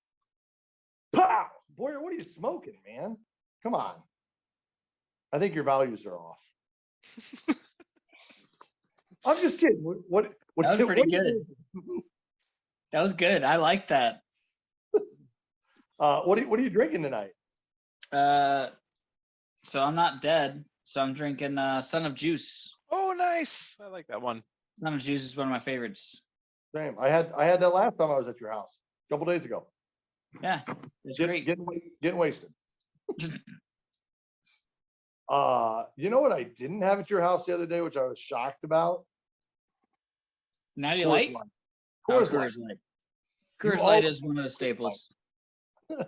pow. Boyer, what are you smoking, man? Come on. I think your values are off. I'm just kidding. What That was pretty what- good. That was good. I like that. What are you drinking tonight? So I'm not dead. So I'm drinking Son of Juice. Oh, nice. I like that one. Son of Juice is one of my favorites. Same. I had that last time I was at your house a couple days ago. Yeah, it's great. Getting wasted. You know what I didn't have at your house the other day, which I was shocked about? Natty Coors Light? Light. Oh, Coors Light. Coors Light. You Coors Light always is one of the Coors staples. Light.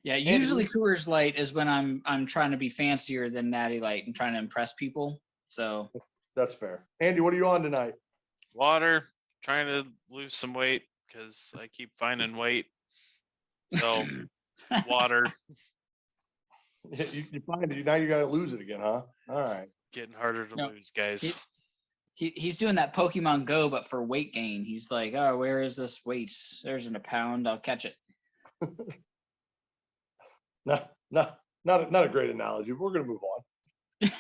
Yeah, Andy, usually Coors Light is when I'm trying to be fancier than Natty Light and trying to impress people. So That's fair. Andy, what are you on tonight? Water, trying to lose some weight because I keep finding weight. So water, You find it now. You got to lose it again, huh? All right. getting harder to No, lose, guys. he's doing that Pokemon Go, but for weight gain. He's like, oh, where is this weight? There's in a pound. I'll catch it. Not a great analogy. But we're gonna move on.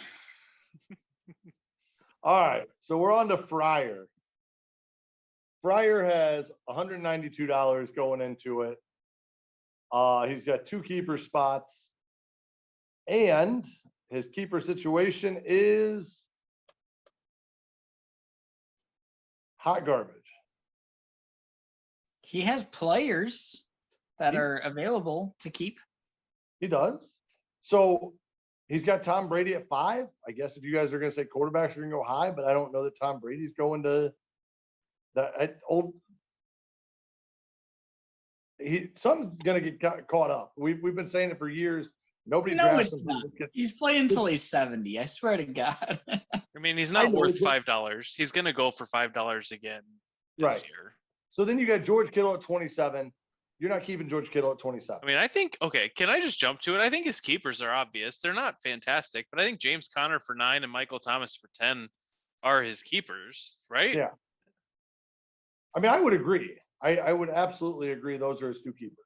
All right, so we're on to Fryer. Fryer has $192 going into it. He's got 2 keeper spots, and his keeper situation is hot garbage. He has players that are available to keep. He does. So he's got Tom Brady at 5. I guess if you guys are going to say quarterbacks are going to go high, but I don't know that Tom Brady's going to that old. Something's going to get caught up. We've been saying it for years. Nobody. No, it's not. He's playing until he's 70. I swear to God. I mean, he's not worth $5. He's gonna go for $5 again this year. So then you got George Kittle at 27. You're not keeping George Kittle at 27. I mean, I think, okay, can I just jump to it? I think his keepers are obvious. They're not fantastic, but I think James Conner for 9 and Michael Thomas for 10 are his keepers, right? Yeah. I mean, I would agree. I would absolutely agree. Those are his 2 keepers.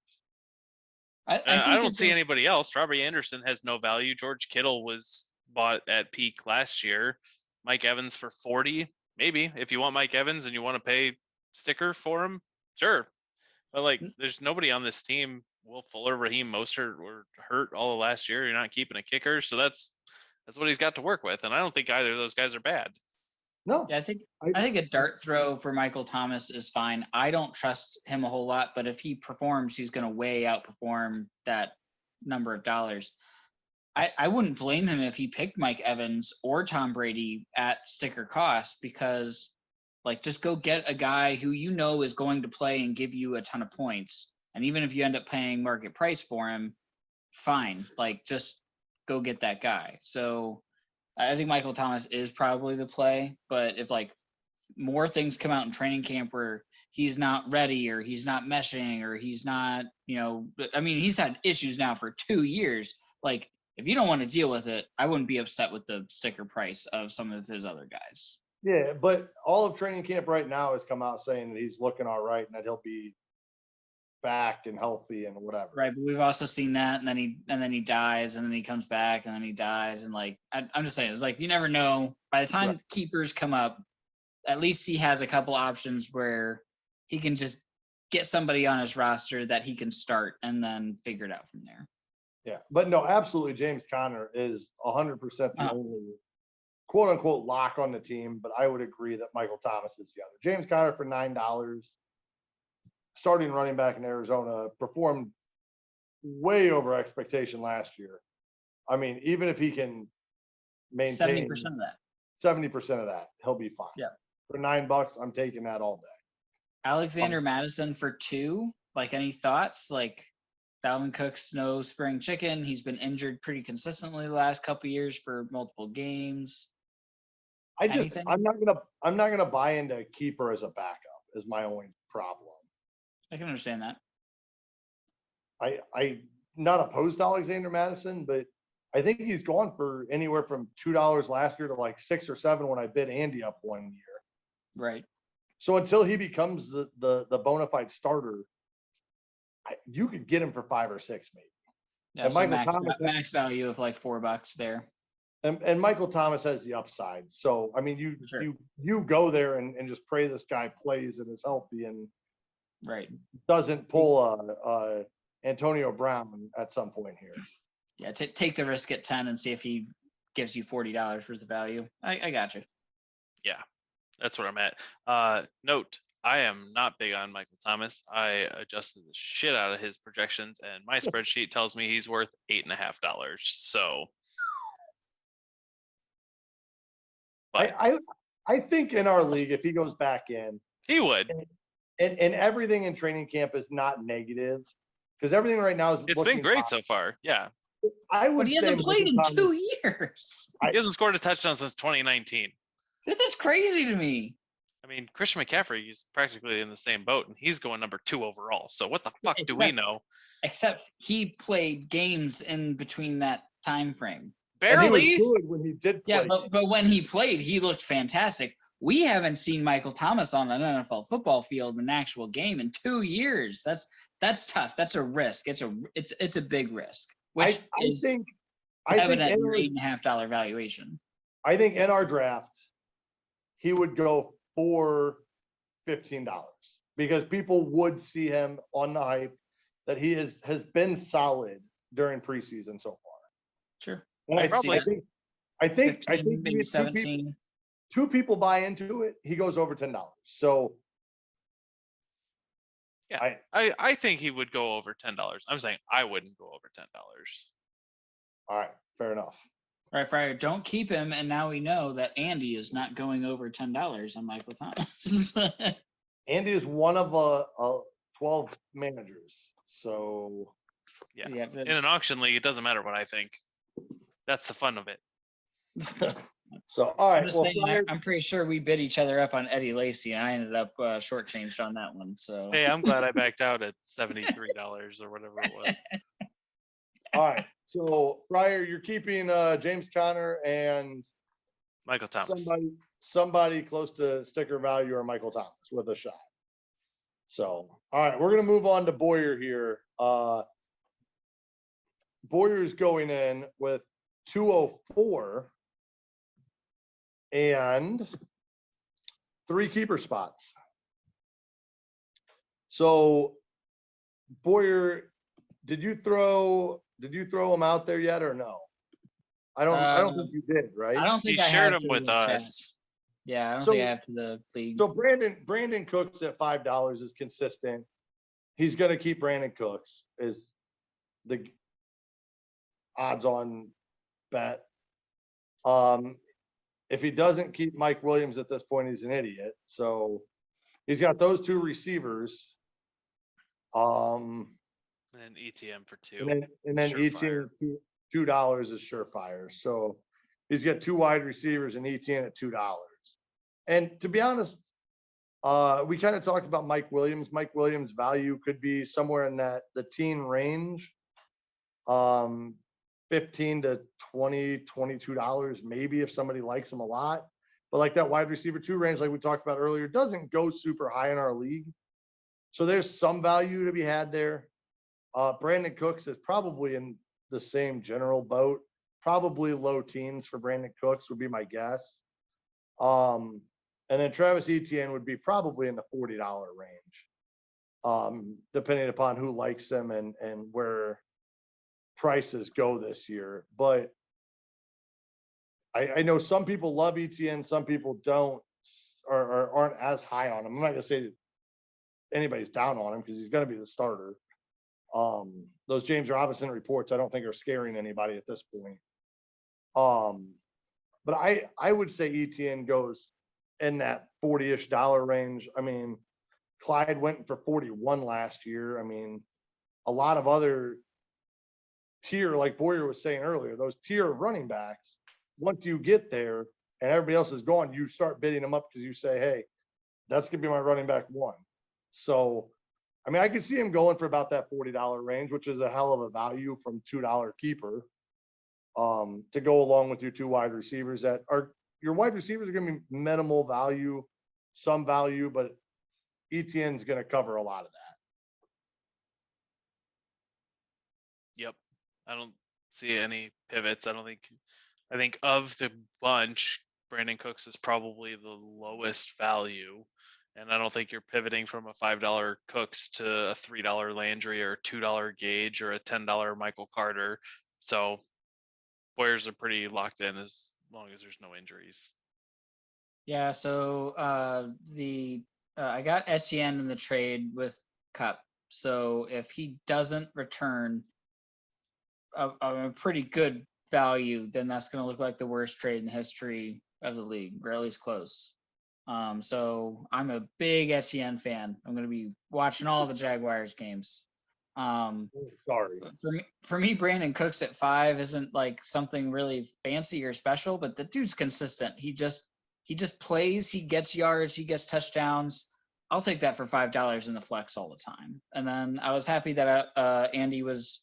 I don't see anybody else. Robbie Anderson has no value. George Kittle was bought at peak last year. Mike Evans for 40, maybe. If you want Mike Evans and you want to pay sticker for him, sure. But like, there's nobody on this team. Will Fuller, Raheem Mostert were hurt all of last year. You're not keeping a kicker, so that's what he's got to work with. And I don't think either of those guys are bad. No. Yeah, I think a dart throw for Michael Thomas is fine. I don't trust him a whole lot, but if he performs, he's going to way outperform that number of dollars. I wouldn't blame him if he picked Mike Evans or Tom Brady at sticker cost, because like, just go get a guy who you know is going to play and give you a ton of points. And even if you end up paying market price for him, fine. Like, just go get that guy. So I think Michael Thomas is probably the play, but if like more things come out in training camp where he's not ready or he's not meshing or he's not, I mean, he's had issues now for 2 years. Like, if you don't want to deal with it, I wouldn't be upset with the sticker price of some of his other guys. Yeah, but all of training camp right now has come out saying that he's looking all right and that he'll be back and healthy and whatever. Right, but we've also seen that, and then he dies, and then he comes back, and then he dies, and like I'm just saying, it's like you never know. By the time keepers come up, at least he has a couple options where he can just get somebody on his roster that he can start and then figure it out from there. Yeah, but no, absolutely, James Conner is 100% the only quote unquote lock on the team. But I would agree that Michael Thomas is the other. James Conner for $9. Starting running back in Arizona, performed way over expectation last year. I mean, even if he can maintain 70% of that, 70% of that, he'll be fine. Yeah. For $9, I'm taking that all day. Alexander Madison for 2. Like, any thoughts? Like, Dalvin Cook's no spring chicken. He's been injured pretty consistently the last couple of years for multiple games. I'm not gonna buy into keeper as a backup is my only problem. I can understand that. I not opposed to Alexander Madison, but I think he's gone for anywhere from $2 last year to like 6 or 7 when I bid Andy up one year. Right. So until he becomes the bona fide starter, you could get him for 5 or 6 maybe. Yeah, so max value of like $4 there. And Michael Thomas has the upside. So I mean, you go there and just pray this guy plays and is healthy and doesn't pull Antonio Brown at some point here. Yeah, take the risk at 10 and see if he gives you $40 worth of value. I got you. Yeah, that's where I'm at. Note, I am not big on Michael Thomas. I adjusted the shit out of his projections, and my spreadsheet tells me he's worth $8.50. So, but I think in our league, if he goes back in, he would. and everything in training camp is not negative, because everything right now is It's been looking great fine. so far. Yeah, I would But he say hasn't played in Michael Thomas- 2 years. he hasn't scored a touchdown since 2019. That is crazy to me. I mean, Christian McCaffrey is practically in the same boat, and he's going number 2 overall. So what the fuck do we know? Except he played games in between that time frame. and he was Barely. good when he did play. Yeah, but when he played, he looked fantastic. We haven't seen Michael Thomas on an NFL football field in an actual game in 2 years. That's tough. That's a risk. It's a big risk, which I is think evident in your in $8.50 valuation. I think in our draft, he would go for $15 because people would see him on the hype that he has been solid during preseason so far. Sure. And I'd see that. I think 15, maybe if 17. two people buy into it, he goes over $10. So Yeah, I think he would go over $10. I'm saying I wouldn't go over $10. all right, fair enough. All right, Fryer, don't keep him. And now we know that Andy is not going over $10 on Michael Thomas. Andy is one of 12 managers. So Yeah. Yeah, In an auction league, it doesn't matter what I think. That's the fun of it. all I'm right. just Well, saying, I'm pretty sure we bid each other up on Eddie Lacy, and I ended up shortchanged on that one. So Hey, I'm glad I backed out at $73 or whatever it was. all right. So Fryer, you're keeping James Conner and Michael Thomas. somebody close to sticker value or Michael Thomas with a shot. So, all right, we're gonna move on to Boyer here. Boyer's going in with 204 and 3 keeper spots. So, Boyer, did you throw him out there yet or no? I don't think you did, right? I don't He think I shared have them to with the chat. us. Yeah, I don't So- think I have to the league. So Brandon Cooks at $5 is consistent. He's gonna keep Brandon Cooks is the odds on bet. If he doesn't keep Mike Williams at this point, he's an idiot. So he's got those 2 receivers. And then ETM for 2. And then Surefire. ETN $2 is surefire. So he's got 2 wide receivers and ETN at $2. And to be honest, we kind of talked about Mike Williams. Mike Williams' value could be somewhere in the teen range, 15 to 20, $22 maybe if somebody likes him a lot. But like that wide receiver 2 range, like we talked about earlier, doesn't go super high in our league. So there's some value to be had there. Brandon Cooks is probably in the same general boat, probably low teens for Brandon Cooks would be my guess. And then Travis Etienne would be probably in the $40 range, depending upon who likes him and where prices go this year. But I know some people love Etienne, some people don't or aren't as high on him. I'm not gonna say anybody's down on him because he's gonna be the starter. Those James Robinson reports I don't think are scaring anybody at this point. But I would say Etienne goes in that $40-ish range. I mean, Clyde went for 41 last year. I mean, a lot of other tier, like Boyer was saying earlier, those tier running backs, once you get there and everybody else is gone, you start bidding them up because you say, hey, that's gonna be my running back 1. So, I mean, I could see him going for about that $40 range, which is a hell of a value from $2 keeper, to go along with your 2 wide receivers that are your wide receivers are going to be minimal value, some value, but Etienne's going to cover a lot of that. Yep. I don't see any pivots. I think of the bunch, Brandon Cooks is probably the lowest value. And I don't think you're pivoting from a $5 Cooks to a $3 Landry or a $2 Gage or a $10 Michael Carter. So Boyers are pretty locked in as long as there's no injuries. Yeah, so the I got Etienne in the trade with Cup. So if he doesn't return a pretty good value, then that's going to look like the worst trade in the history of the league, or at least close. So I'm a big Etienne fan. I'm going to be watching all the Jaguars games. Sorry. For me, Brandon Cooks at 5 isn't like something really fancy or special, but the dude's consistent. He just plays. He gets yards. He gets touchdowns. I'll take that for $5 in the flex all the time. And then I was happy that Andy was,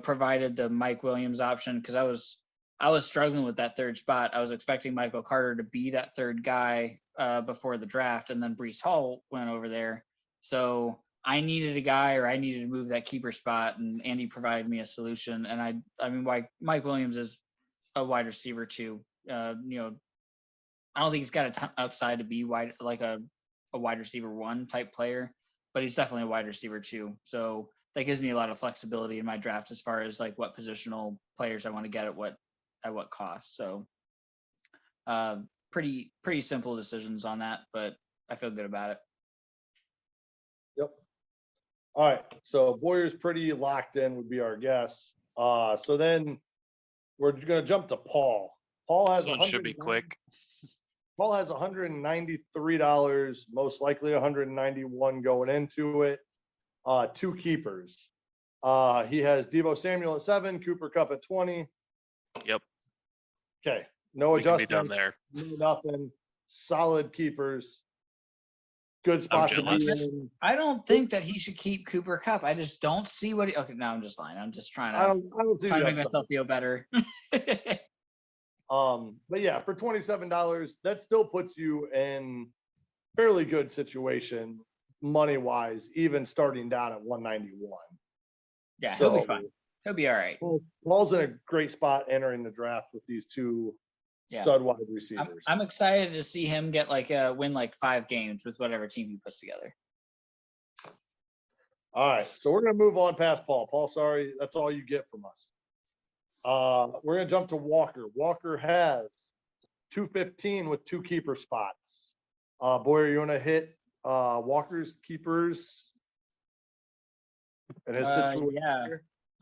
provided the Mike Williams option, because I was struggling with that third spot. I was expecting Michael Carter to be that third guy before the draft, and then Breece Hall went over there. So I needed a guy, or I needed to move that keeper spot, and Andy provided me a solution. And I mean, Mike Williams is a wide receiver too. I don't think he's got a ton upside to be wide, like a wide receiver 1 type player, but he's definitely a wide receiver 2. So that gives me a lot of flexibility in my draft as far as like what positional players I want to get at what cost. So pretty simple decisions on that, but I feel good about it. Yep. All right. So Boyer's pretty locked in, would be our guess. So then we're going to jump to Paul. Paul has This one should be quick. Paul has $193, most likely 191 going into it. 2 keepers. He has Deebo Samuel at 7, Cooper Kupp at 20. Yep. Okay. No We can be adjustment. done there. Nothing. Solid keepers. Good spot to be jealous. in. I don't think that he should keep Cooper Kupp. I just don't see what he. Okay, no, I'm just lying. I'm just trying I to don't see make that myself feel better. But yeah, for $27, that still puts you in fairly good situation money wise, even starting down at 191. Yeah, he'll be fine. He'll be all right. Paul's in a great spot entering the draft with these 2 stud wide receivers. I'm excited to see him get win 5 games with whatever team he puts together. All right, so we're gonna move on past Paul. Paul, sorry, that's all you get from us. We're gonna jump to Walker. Walker has 215 with 2 keeper spots. Boyer, you want to hit Walker's keepers and his situation? Yeah.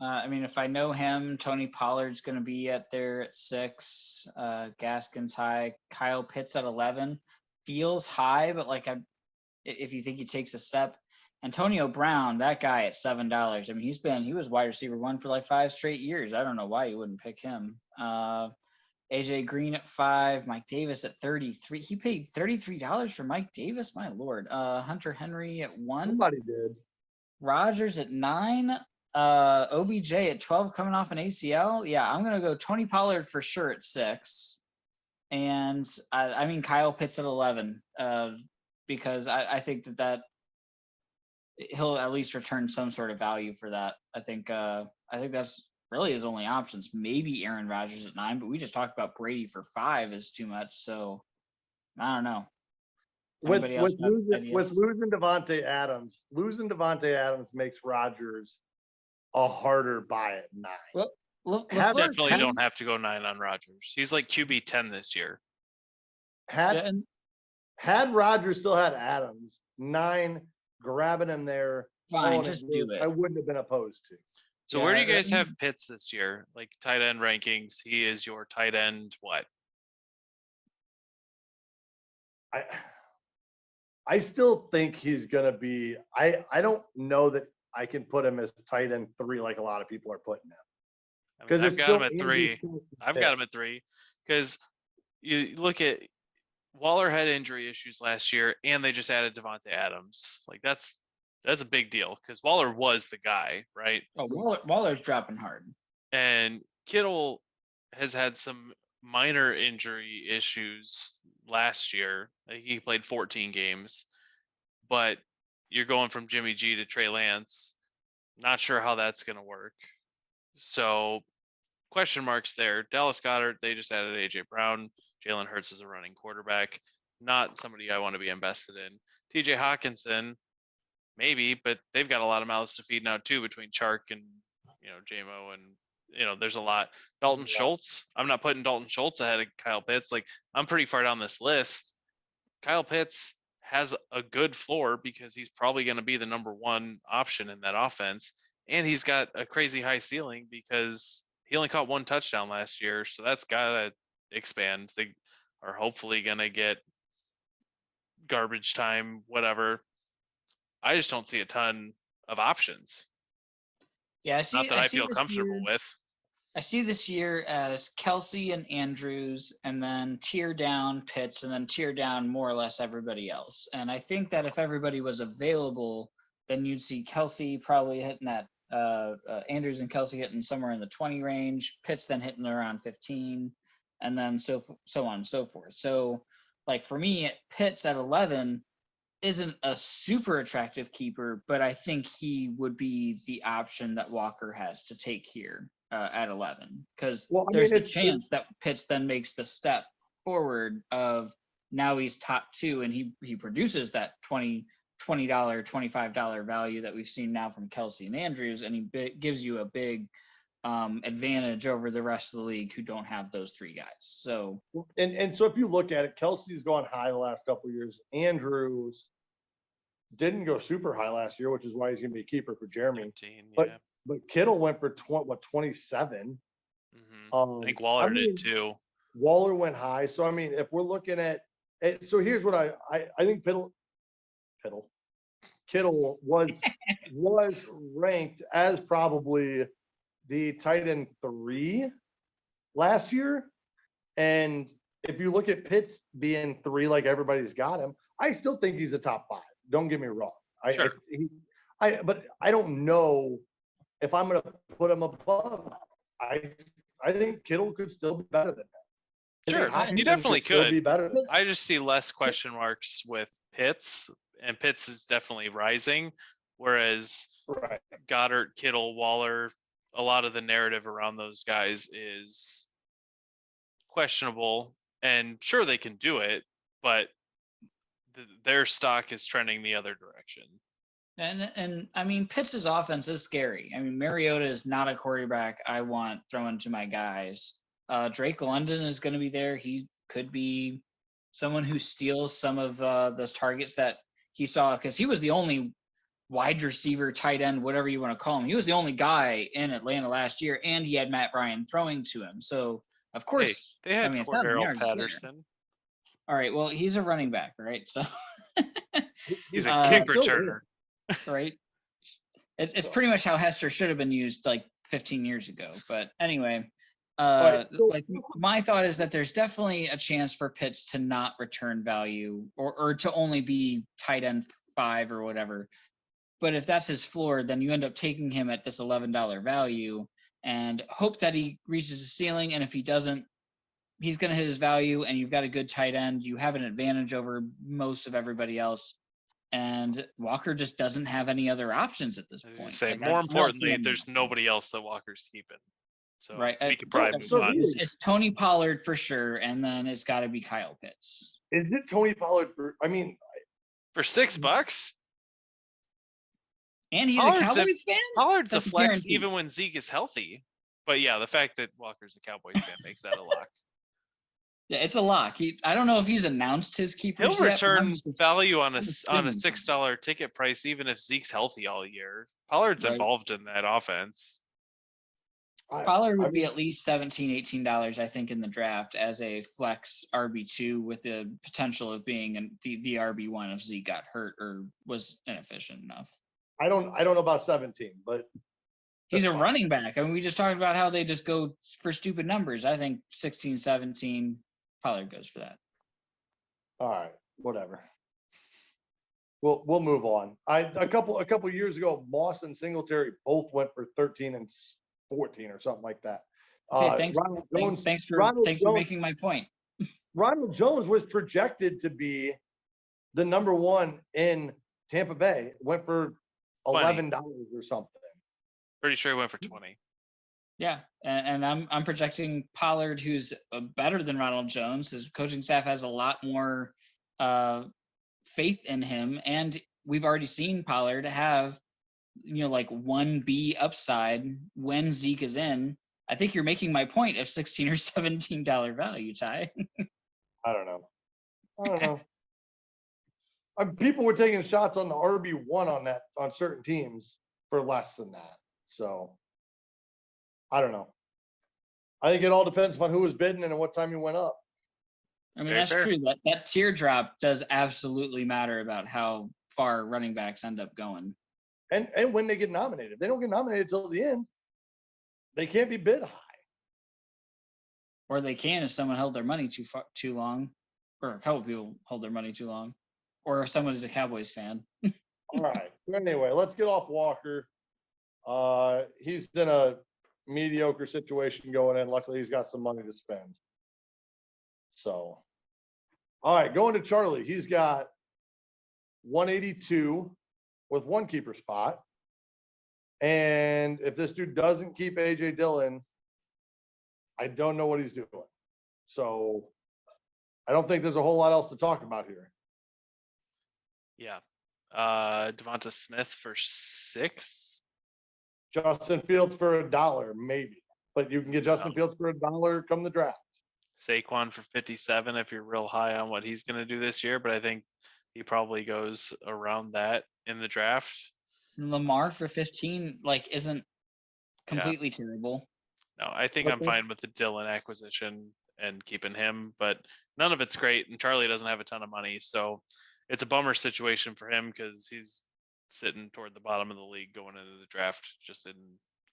I mean, if I know him, Tony Pollard's going to be at 6. Gaskin's high. Kyle Pitts at 11. Feels high, but if you think he takes a step. Antonio Brown, that guy at $7. I mean, he was wide receiver 1 for 5 straight years. I don't know why you wouldn't pick him. AJ Green at 5. Mike Davis at 33. He paid $33 for Mike Davis. My Lord. Hunter Henry at 1. Somebody did. Rodgers at 9. OBJ at 12 coming off an ACL. Yeah, I'm gonna go Tony Pollard for sure at 6. And I mean Kyle Pitts at 11. Because I think that he'll at least return some sort of value for that. I think that's really his only options. Maybe Aaron Rodgers at 9, but we just talked about Brady for 5 is too much. So I don't know. With losing Devontae Adams makes Rodgers a harder buy at 9. Well, definitely don't have to go 9 on Rodgers. He's like QB 10 this year. Had Rodgers still had Adams, 9, grabbing him there. Fine, just do it. I wouldn't have been opposed to. So where do you guys have Pitts this year? Like tight end rankings, he is your tight end what? I still think he's gonna be. I don't know that I can put him as tight end 3 like a lot of people are putting him. Because I've got him at 3. I've got him at 3 because you look at Waller had injury issues last year, and they just added Devontae Adams. Like that's a big deal because Waller was the guy, right? Oh, Waller's dropping hard. And Kittle has had some minor injury issues last year. He played 14 games, but you're going from Jimmy G to Trey Lance. Not sure how that's going to work. So question marks there. Dallas Goedert, they just added AJ Brown. Jalen Hurts is a running quarterback. Not somebody I want to be invested in. TJ Hawkinson, maybe, but they've got a lot of mouths to feed now too between Chark and JMO and there's a lot. Dalton Schultz. I'm not putting Dalton Schultz ahead of Kyle Pitts. Like I'm pretty far down this list. Kyle Pitts has a good floor because he's probably going to be the number one option in that offense. And he's got a crazy high ceiling because he only caught 1 touchdown last year. So that's got to expand. They are hopefully going to get garbage time, whatever. I just don't see a ton of options. Yeah, I see. Not that I feel this comfortable year, with. I see this year as Kelsey and Andrews, and then tier down Pitts, and then tier down more or less everybody else. And I think that if everybody was available, then you'd see Kelsey probably hitting that. Andrews and Kelsey hitting somewhere in the 20 range. Pitts then hitting around 15, and then so on and so forth. So, like for me, Pitts at 11 isn't a super attractive keeper, but I think he would be the option that Walker has to take here at 11, because there's a chance that Pitts then makes the step forward of now he's top 2 and he produces that $20, $25 value that we've seen now from Kelsey and Andrews, and he gives you a big advantage over the rest of the league who don't have those 3 guys. So and so if you look at it, Kelsey's gone high the last couple of years. Andrews didn't go super high last year, which is why he's going to be a keeper for Jeremy. 15, but Kittle went for 27. I think Waller did too. Waller went high. So I mean, if we're looking at it, so here's what I think Kittle was ranked as probably the tight end 3 last year. And if you look at Pitts being 3, like everybody's got him, I still think he's a top 5. Don't get me wrong. Sure. But I don't know if I'm going to put him above. I think Kittle could still be better than that. Sure, he definitely could. Be better than I just see less question marks with Pitts, and Pitts is definitely rising, whereas Goddard, Kittle, Waller, a lot of the narrative around those guys is questionable. And sure, they can do it, but their stock is trending the other direction. And I mean, Pitts' offense is scary. I mean, Mariota is not a quarterback I want throwing to my guys. Drake London is going to be there. He could be someone who steals some of those targets that he saw, because he was the only wide receiver, tight end, whatever you want to call him. He was the only guy in Atlanta last year, and he had Matt Ryan throwing to him. So, of course, they had Cordero Patterson. Clear. All right, well, he's a running back, right? So he's a kick returner. Right. It's pretty much how Hester should have been used like 15 years ago. But anyway, like my thought is that there's definitely a chance for Pitts to not return value or to only be tight end 5 or whatever. But if that's his floor, then you end up taking him at this $11 value and hope that he reaches the ceiling. And if he doesn't, he's going to hit his value, and you've got a good tight end. You have an advantage over most of everybody else. And Walker just doesn't have any other options at this point. More importantly, there's nobody else that Walker's keeping. So we could probably move on. It's Tony Pollard for sure, and then it's got to be Kyle Pitts. Is it Tony Pollard for $6? And he's a Cowboys fan? Pollard's a flex even when Zeke is healthy. But yeah, the fact that Walker's a Cowboys fan makes that a lock. Yeah, it's a lock. I don't know if he's announced his keepers He'll yet. return value on a $6 ticket price even if Zeke's healthy all year. Pollard's involved in that offense. Pollard would be at least $17, $18, I think, in the draft as a flex RB2 with the potential of being the RB1 if Zeke got hurt or was inefficient enough. I don't know about 17, but he's a running back. I mean, we just talked about how they just go for stupid numbers. I think 16, 17. Pollard goes for that. All right, whatever. We'll move on. A couple years ago, Moss and Singletary both went for 13 and 14 or something like that. Okay, thanks for making my point. Ronald Jones was projected to be the number 1 in Tampa Bay. Went for $11 or something. Pretty sure he went for 20. Yeah, and I'm projecting Pollard, who's better than Ronald Jones. His coaching staff has a lot more faith in him, and we've already seen Pollard have, like 1B upside when Zeke is in. I think you're making my point of $16 or $17 value, Ty. I don't know. People were taking shots on the RB1 on certain teams for less than that. So I don't know. I think it all depends on who was bidding and at what time you went up. I mean, Very that's fair. true. That teardrop does absolutely matter about how far running backs end up going. And when they get nominated. If they don't get nominated till the end, they can't be bid high. Or they can if someone held their money too long, or a couple people hold their money too long, or if someone is a Cowboys fan. All right. Anyway, let's get off Walker. He's in a mediocre situation going in. Luckily, he's got some money to spend. So, all right, going to Charlie. He's got 182 with one keeper spot. And if this dude doesn't keep AJ Dillon, I don't know what he's doing. So I don't think there's a whole lot else to talk about here. Yeah. Devonta Smith for 6. Justin Fields for $1, maybe. But you can get Justin Fields for $1 come the draft. Saquon for 57 if you're real high on what he's going to do this year, but I think he probably goes around that in the draft. Lamar for 15 isn't completely terrible. No, I think I'm fine with the Dillon acquisition and keeping him, but none of it's great. And Charlie doesn't have a ton of money, so it's a bummer situation for him because he's sitting toward the bottom of the league going into the draft, just in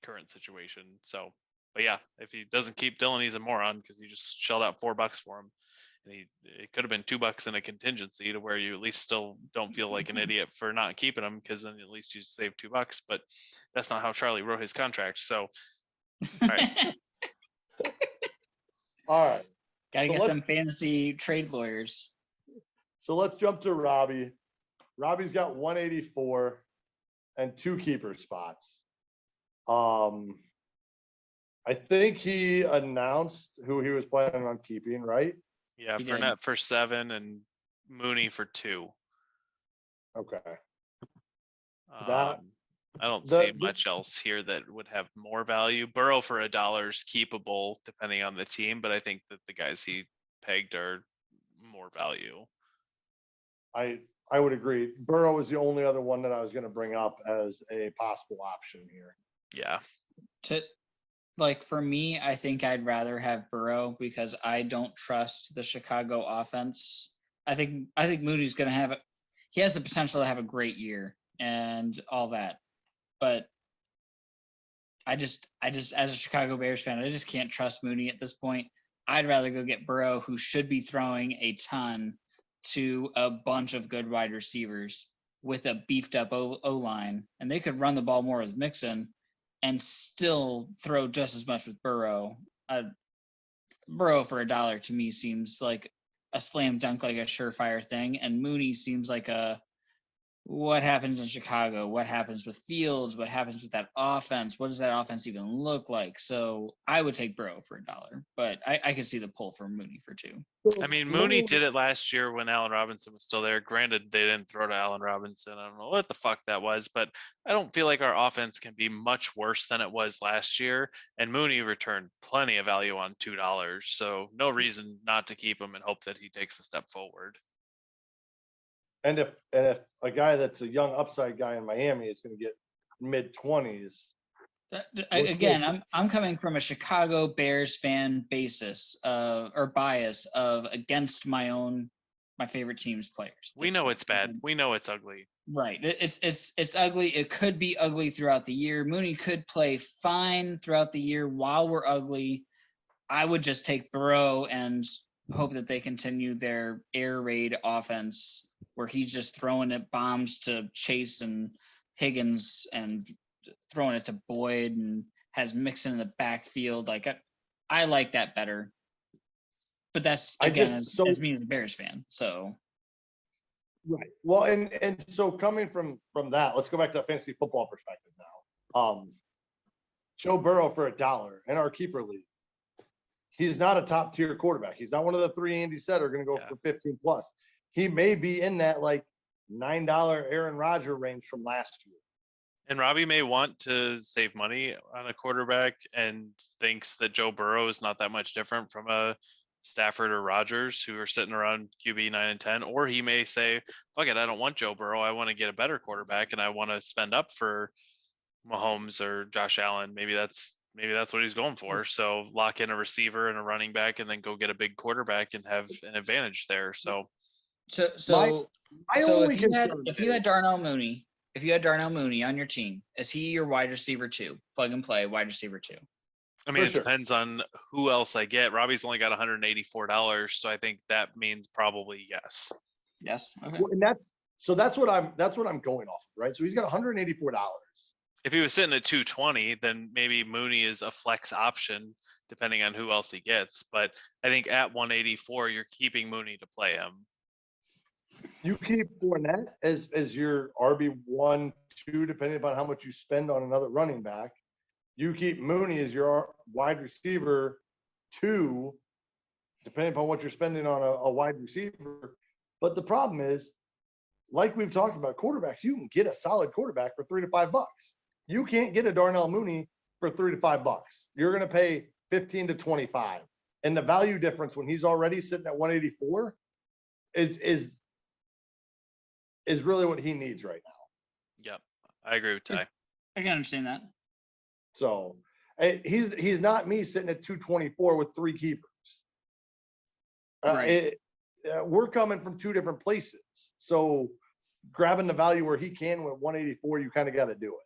current situation. So, but yeah, if he doesn't keep Dillon, he's a moron because you just shelled out $4 for him, and it could have been $2 in a contingency to where you at least still don't feel like an idiot for not keeping him because then at least you save $2. But that's not how Charlie wrote his contract. So. All right. All right. Gotta get them fantasy trade lawyers. So let's jump to Robbie. Robbie's got 184 and 2 keeper spots. I think he announced who he was planning on keeping, right? Yeah, He did. Fournette for 7 and Mooney for 2. Okay. I don't see much else here that would have more value. Burrow for $1 is keepable depending on the team, but I think that the guys he pegged are more value. I would agree. Burrow is the only other one that I was going to bring up as a possible option here. Yeah. For me, I think I'd rather have Burrow because I don't trust the Chicago offense. I think Moody's going to he has the potential to have a great year and all that. But I just as a Chicago Bears fan, I just can't trust Mooney at this point. I'd rather go get Burrow, who should be throwing a ton to a bunch of good wide receivers with a beefed up O-line, and they could run the ball more with Mixon and still throw just as much with Burrow. Burrow for $1 to me seems like a slam dunk, like a surefire thing, and Mooney seems like what happens in Chicago? What happens with Fields? What happens with that offense? What does that offense even look like? So I would take Burrow for $1, but I could see the pull for Mooney for 2. I mean, Mooney did it last year when Allen Robinson was still there. Granted, they didn't throw to Allen Robinson. I don't know what the fuck that was, but I don't feel like our offense can be much worse than it was last year. And Mooney returned plenty of value on $2. So no reason not to keep him and hope that he takes a step forward. And if a guy that's a young upside guy in Miami is going to get mid-20s. Again, I'm coming from a Chicago Bears fan basis or bias of against my favorite team's players. We know it's bad. We know it's ugly. Right. It's ugly. It could be ugly throughout the year. Mooney could play fine throughout the year while we're ugly. I would just take Burrow and hope that they continue their air raid offense where he's just throwing it bombs to Chase and Higgins and throwing it to Boyd and has Mixon in the backfield. I like that better. But that's again as me as a Bears fan. So right. Well, and so coming from that, let's go back to a fantasy football perspective now. Joe Burrow for $1 in our keeper league. He's not a top tier quarterback. He's not one of the 3 Andy said are going to go for 15 plus. He may be in that $9 Aaron Rodgers range from last year. And Robbie may want to save money on a quarterback and thinks that Joe Burrow is not that much different from a Stafford or Rodgers, who are sitting around QB 9 and 10, or he may say, "Fuck it, I don't want Joe Burrow. I want to get a better quarterback, and I want to spend up for Mahomes or Josh Allen." Maybe that's what he's going for. So lock in a receiver and a running back, and then go get a big quarterback and have an advantage there. So My only if you had Darnell Mooney on your team, is he your wide receiver 2? Plug and play wide receiver 2. I mean, For it sure. depends on who else I get. Robbie's only got $184, so I think that means probably yes. Yes. Okay. Well, and that's what I'm going off of, right? So he's got $184. If he was sitting at 220, then maybe Mooney is a flex option depending on who else he gets. But I think at 184, you're keeping Mooney to play him. You keep Fournette as your RB1, 2, depending upon how much you spend on another running back. You keep Mooney as your wide receiver 2, depending upon what you're spending on a wide receiver. But the problem is, like we've talked about quarterbacks, you can get a solid quarterback for $3 to $5. You can't get a Darnell Mooney for $3 to $5. You're going to pay 15 to 25. And the value difference when he's already sitting at 184 is really what he needs right now. Yep, I agree with Ty. I can understand that. So he's not me sitting at 224 with 3 keepers. Right. We're coming from 2 different places. So grabbing the value where he can with 184, you kind of got to do it.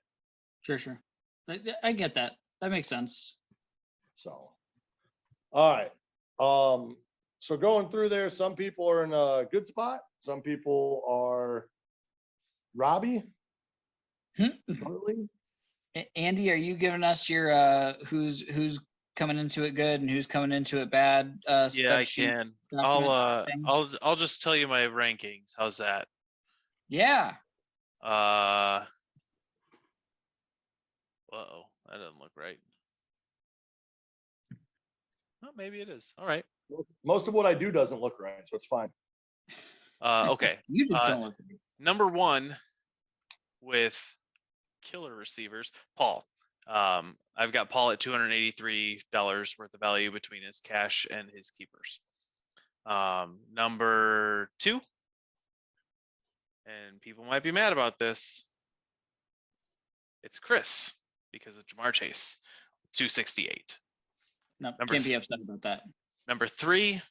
Sure. I get that. That makes sense. So, all right. So going through there, some people are in a good spot. Some people are Robbie. Charlie. Andy, are you giving us your who's coming into it good and who's coming into it bad? Yeah, I can. I'll just tell you my rankings. How's that? Yeah. Uh-oh, that doesn't look right. Well, maybe it is. All right. Most of what I do doesn't look right, so it's fine. Okay. You just don't look right. Number 1 with killer receivers, Paul. I've got Paul at $283 worth of value between his cash and his keepers. Number 2, and people might be mad about this, it's Chris because of Jamar Chase, 268. No, can't be upset about that. Number 3,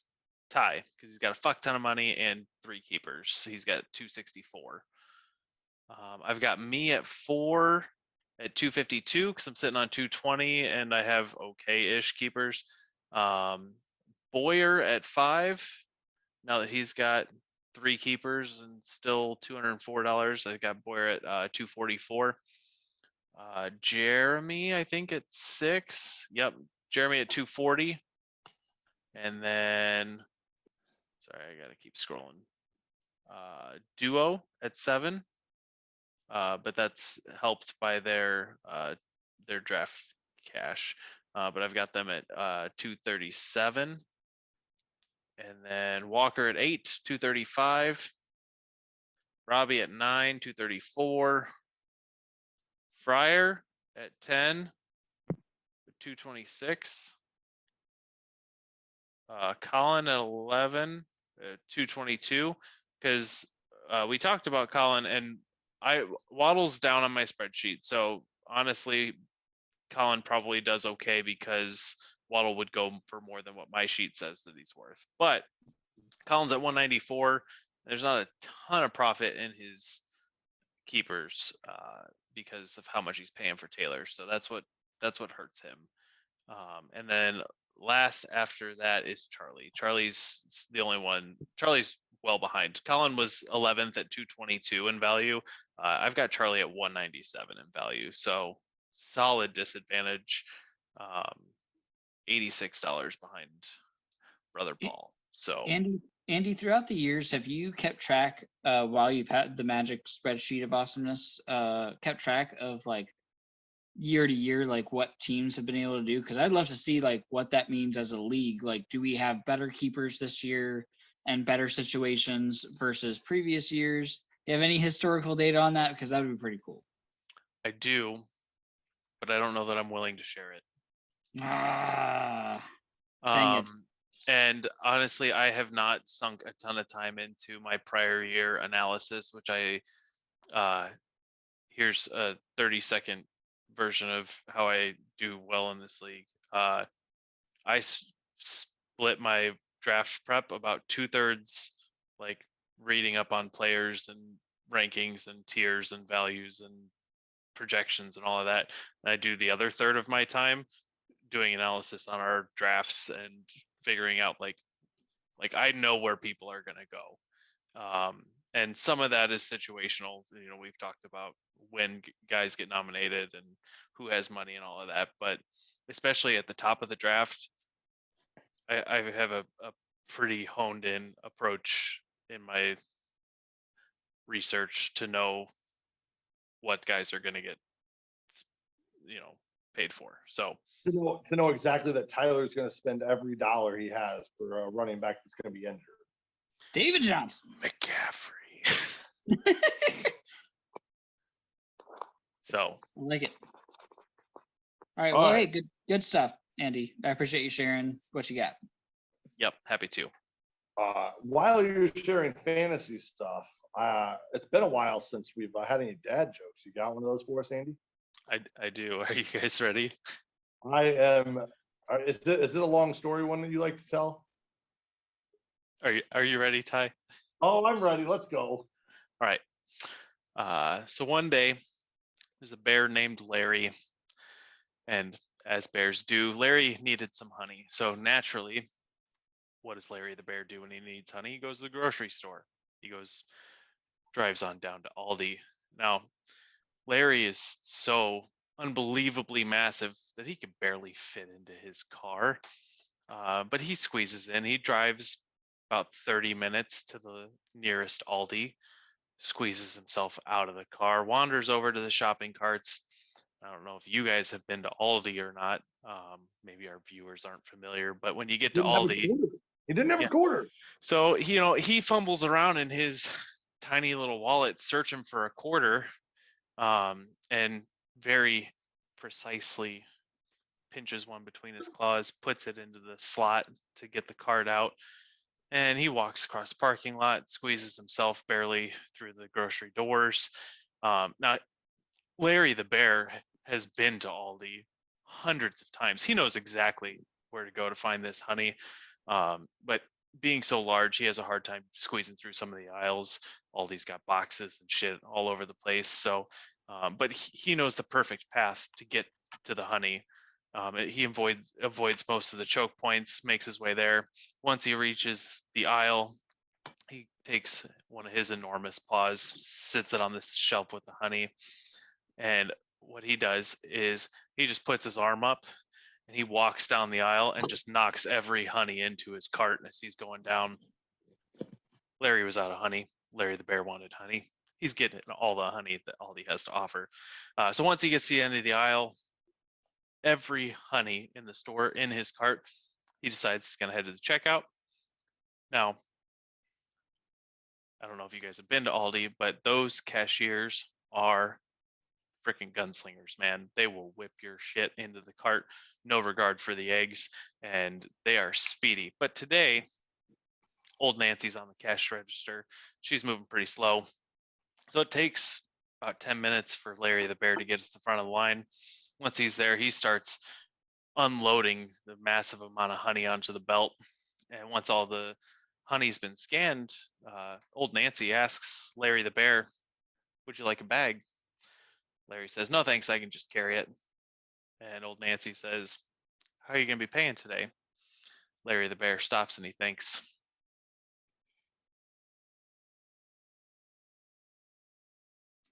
Ty, because he's got a fuck ton of money and 3 keepers. He's got 264. I've got me at 4 at 252 because I'm sitting on 220 and I have okay-ish keepers. Boyer at 5. Now that he's got 3 keepers and still $204, I got Boyer at 244. Jeremy, I think at 6. Yep, Jeremy at 240. And then, sorry, I gotta keep scrolling. Duo at 7. But that's helped by their draft cash. But I've got them at 237. And then Walker at 8, 235. Robbie at 9, 234. Fryer at 10, 226. Colin at 11, 222. Because we talked about Colin, and Waddle's down on my spreadsheet. So honestly, Colin probably does okay because Waddle would go for more than what my sheet says that he's worth. But Colin's at 194. There's not a ton of profit in his keepers because of how much he's paying for Taylor. So that's what hurts him. And then last after that is Charlie. Charlie's the only one. Charlie's well behind. Colin was 11th at 222 in value. I've got Charlie at 197 in value. So solid disadvantage. $86 behind brother Paul. So Andy, throughout the years, have you kept track while you've had the magic spreadsheet of awesomeness, kept track of like year to year, like what teams have been able to do? Because I'd love to see like what that means as a league. Like, do we have better keepers this year and better situations versus previous years? Do you have any historical data on that? Because that would be pretty cool. I do, but I don't know that I'm willing to share it. Dang it. And honestly, I have not sunk a ton of time into my prior year analysis, which here's a 30-second version of how I do well in this league. I split my draft prep about 2/3, like reading up on players and rankings and tiers and values and projections and all of that. And I do the other third of my time doing analysis on our drafts and figuring out like I know where people are going to go. And some of that is situational. We've talked about when guys get nominated and who has money and all of that. But especially at the top of the draft, I have a pretty honed in approach in my research to know what guys are going to get, paid for. So To know exactly that Tyler's going to spend every dollar he has for a running back that's going to be injured. David Johnson. McCaffrey. So I like it. All right. Well, All right. hey, good stuff, Andy. I appreciate you sharing what you got. Yep, happy to. While you're sharing fantasy stuff, it's been a while since we've had any dad jokes. You got one of those for us, Andy? I do. Are you guys ready? I am. Is it a long story one that you like to tell? Are you ready, Ty? Oh, I'm ready. Let's go. All right. So one day, there's a bear named Larry, and as bears do, Larry needed some honey. So naturally, what does Larry the bear do when he needs honey? He goes to the grocery store. He drives on down to Aldi. Now, Larry is so unbelievably massive that he could barely fit into his car. But he squeezes in. He drives about 30 minutes to the nearest Aldi, squeezes himself out of the car, wanders over to the shopping carts. I don't know if you guys have been to Aldi or not. Maybe our viewers aren't familiar, but when you get to Aldi, He didn't have a quarter. so he fumbles around in his tiny little wallet searching for a quarter, and very precisely pinches one between his claws, puts it into the slot to get the card out, and he walks across the parking lot, squeezes himself barely through the grocery doors. Now, Larry the bear has been to Aldi hundreds of times. He knows exactly where to go to find this honey, but being so large, he has a hard time squeezing through some of the aisles. Aldi's got boxes and shit all over the place. So, but he knows the perfect path to get to the honey. He avoids most of the choke points, makes his way there. Once he reaches the aisle, he takes one of his enormous paws, sits it on the shelf with the honey, and what he does is he just puts his arm up and he walks down the aisle and just knocks every honey into his cart as he's going down. Larry was out of honey. Larry the bear wanted honey. He's getting all the honey that Aldi has to offer. So once he gets to the end of the aisle, every honey in the store in his cart, he decides he's going to head to the checkout. Now, I don't know if you guys have been to Aldi, but those cashiers are freaking gunslingers, man. They will whip your shit into the cart, no regard for the eggs, and they are speedy. But today, old Nancy's on the cash register. She's moving pretty slow. So it takes about 10 minutes for Larry the bear to get to the front of the line. Once he's there, he starts unloading the massive amount of honey onto the belt. And once all the honey's been scanned, old Nancy asks Larry the bear, "Would you like a bag?" Larry says, "No, thanks, I can just carry it." And old Nancy says, "How are you going to be paying today?" Larry the bear stops and he thinks.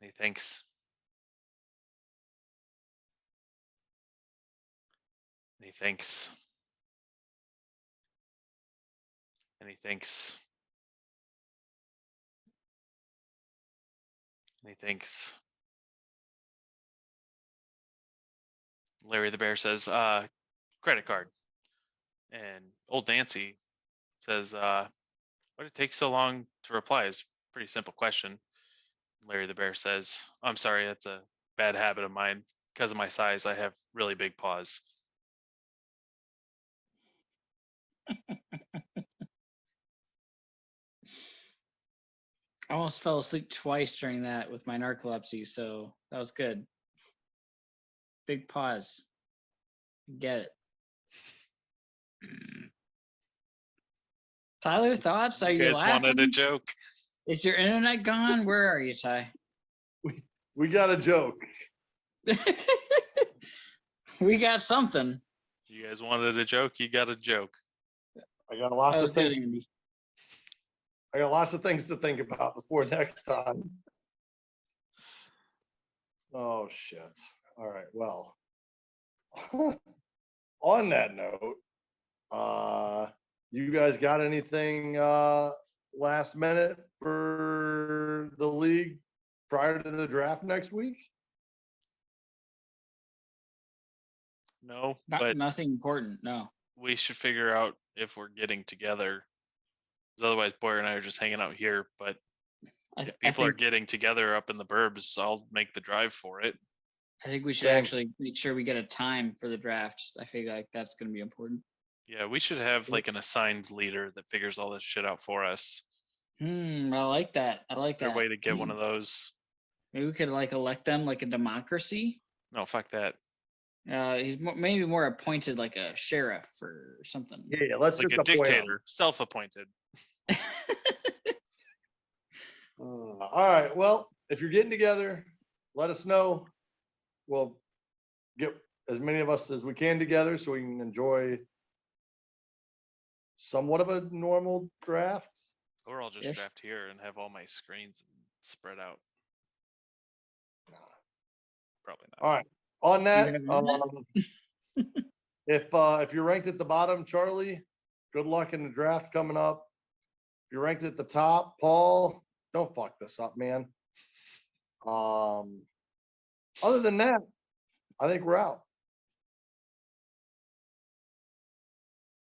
He thinks. And he thinks. And he thinks. And he thinks. Larry the bear says, "Credit card." And old Nancy says, "Why did it take so long to reply?" It's a pretty simple question. Larry the bear says, "I'm sorry, that's a bad habit of mine. Because of my size, I have really big paws." I almost fell asleep twice during that with my narcolepsy, so that was good. Big pause. Get it. Tyler, thoughts? Are You you guys wanted a laughing? joke. Is your internet gone? Where are you, Ty? We got a joke. We got something. You guys wanted a joke. You got a joke. I got lots That was of good, things. Andy. I got lots of things to think about before next time. Oh shit. All right. Well, on that note, you guys got anything last minute for the league prior to the draft next week? No, Not, but nothing important. No. we should figure out if we're getting together. 'Cause otherwise, Boyer and I are just hanging out here. But I, if I people are think getting together up in the burbs, I'll make the drive for it. I think we should Same. actually make sure we get a time for the draft. I feel like that's going to be important. Yeah, we should have like an assigned leader that figures all this shit out for us. I like that. I like Their that. way to get one of those. Maybe we could like elect them like a democracy. No, fuck that. He's maybe more appointed like a sheriff or something. Yeah, let's Like just a appoint 'em. dictator, self-appointed. All right. Well, if you're getting together, let us know. We'll get as many of us as we can together so we can enjoy somewhat of a normal draft. Or I'll just Ish. draft here and have all my screens spread out. Probably not. All right. On Do you that, have if you're ranked at the bottom, Charlie, good luck in the draft coming up. If you're ranked at the top, Paul, don't fuck this up, man. Other than that, I think we're out.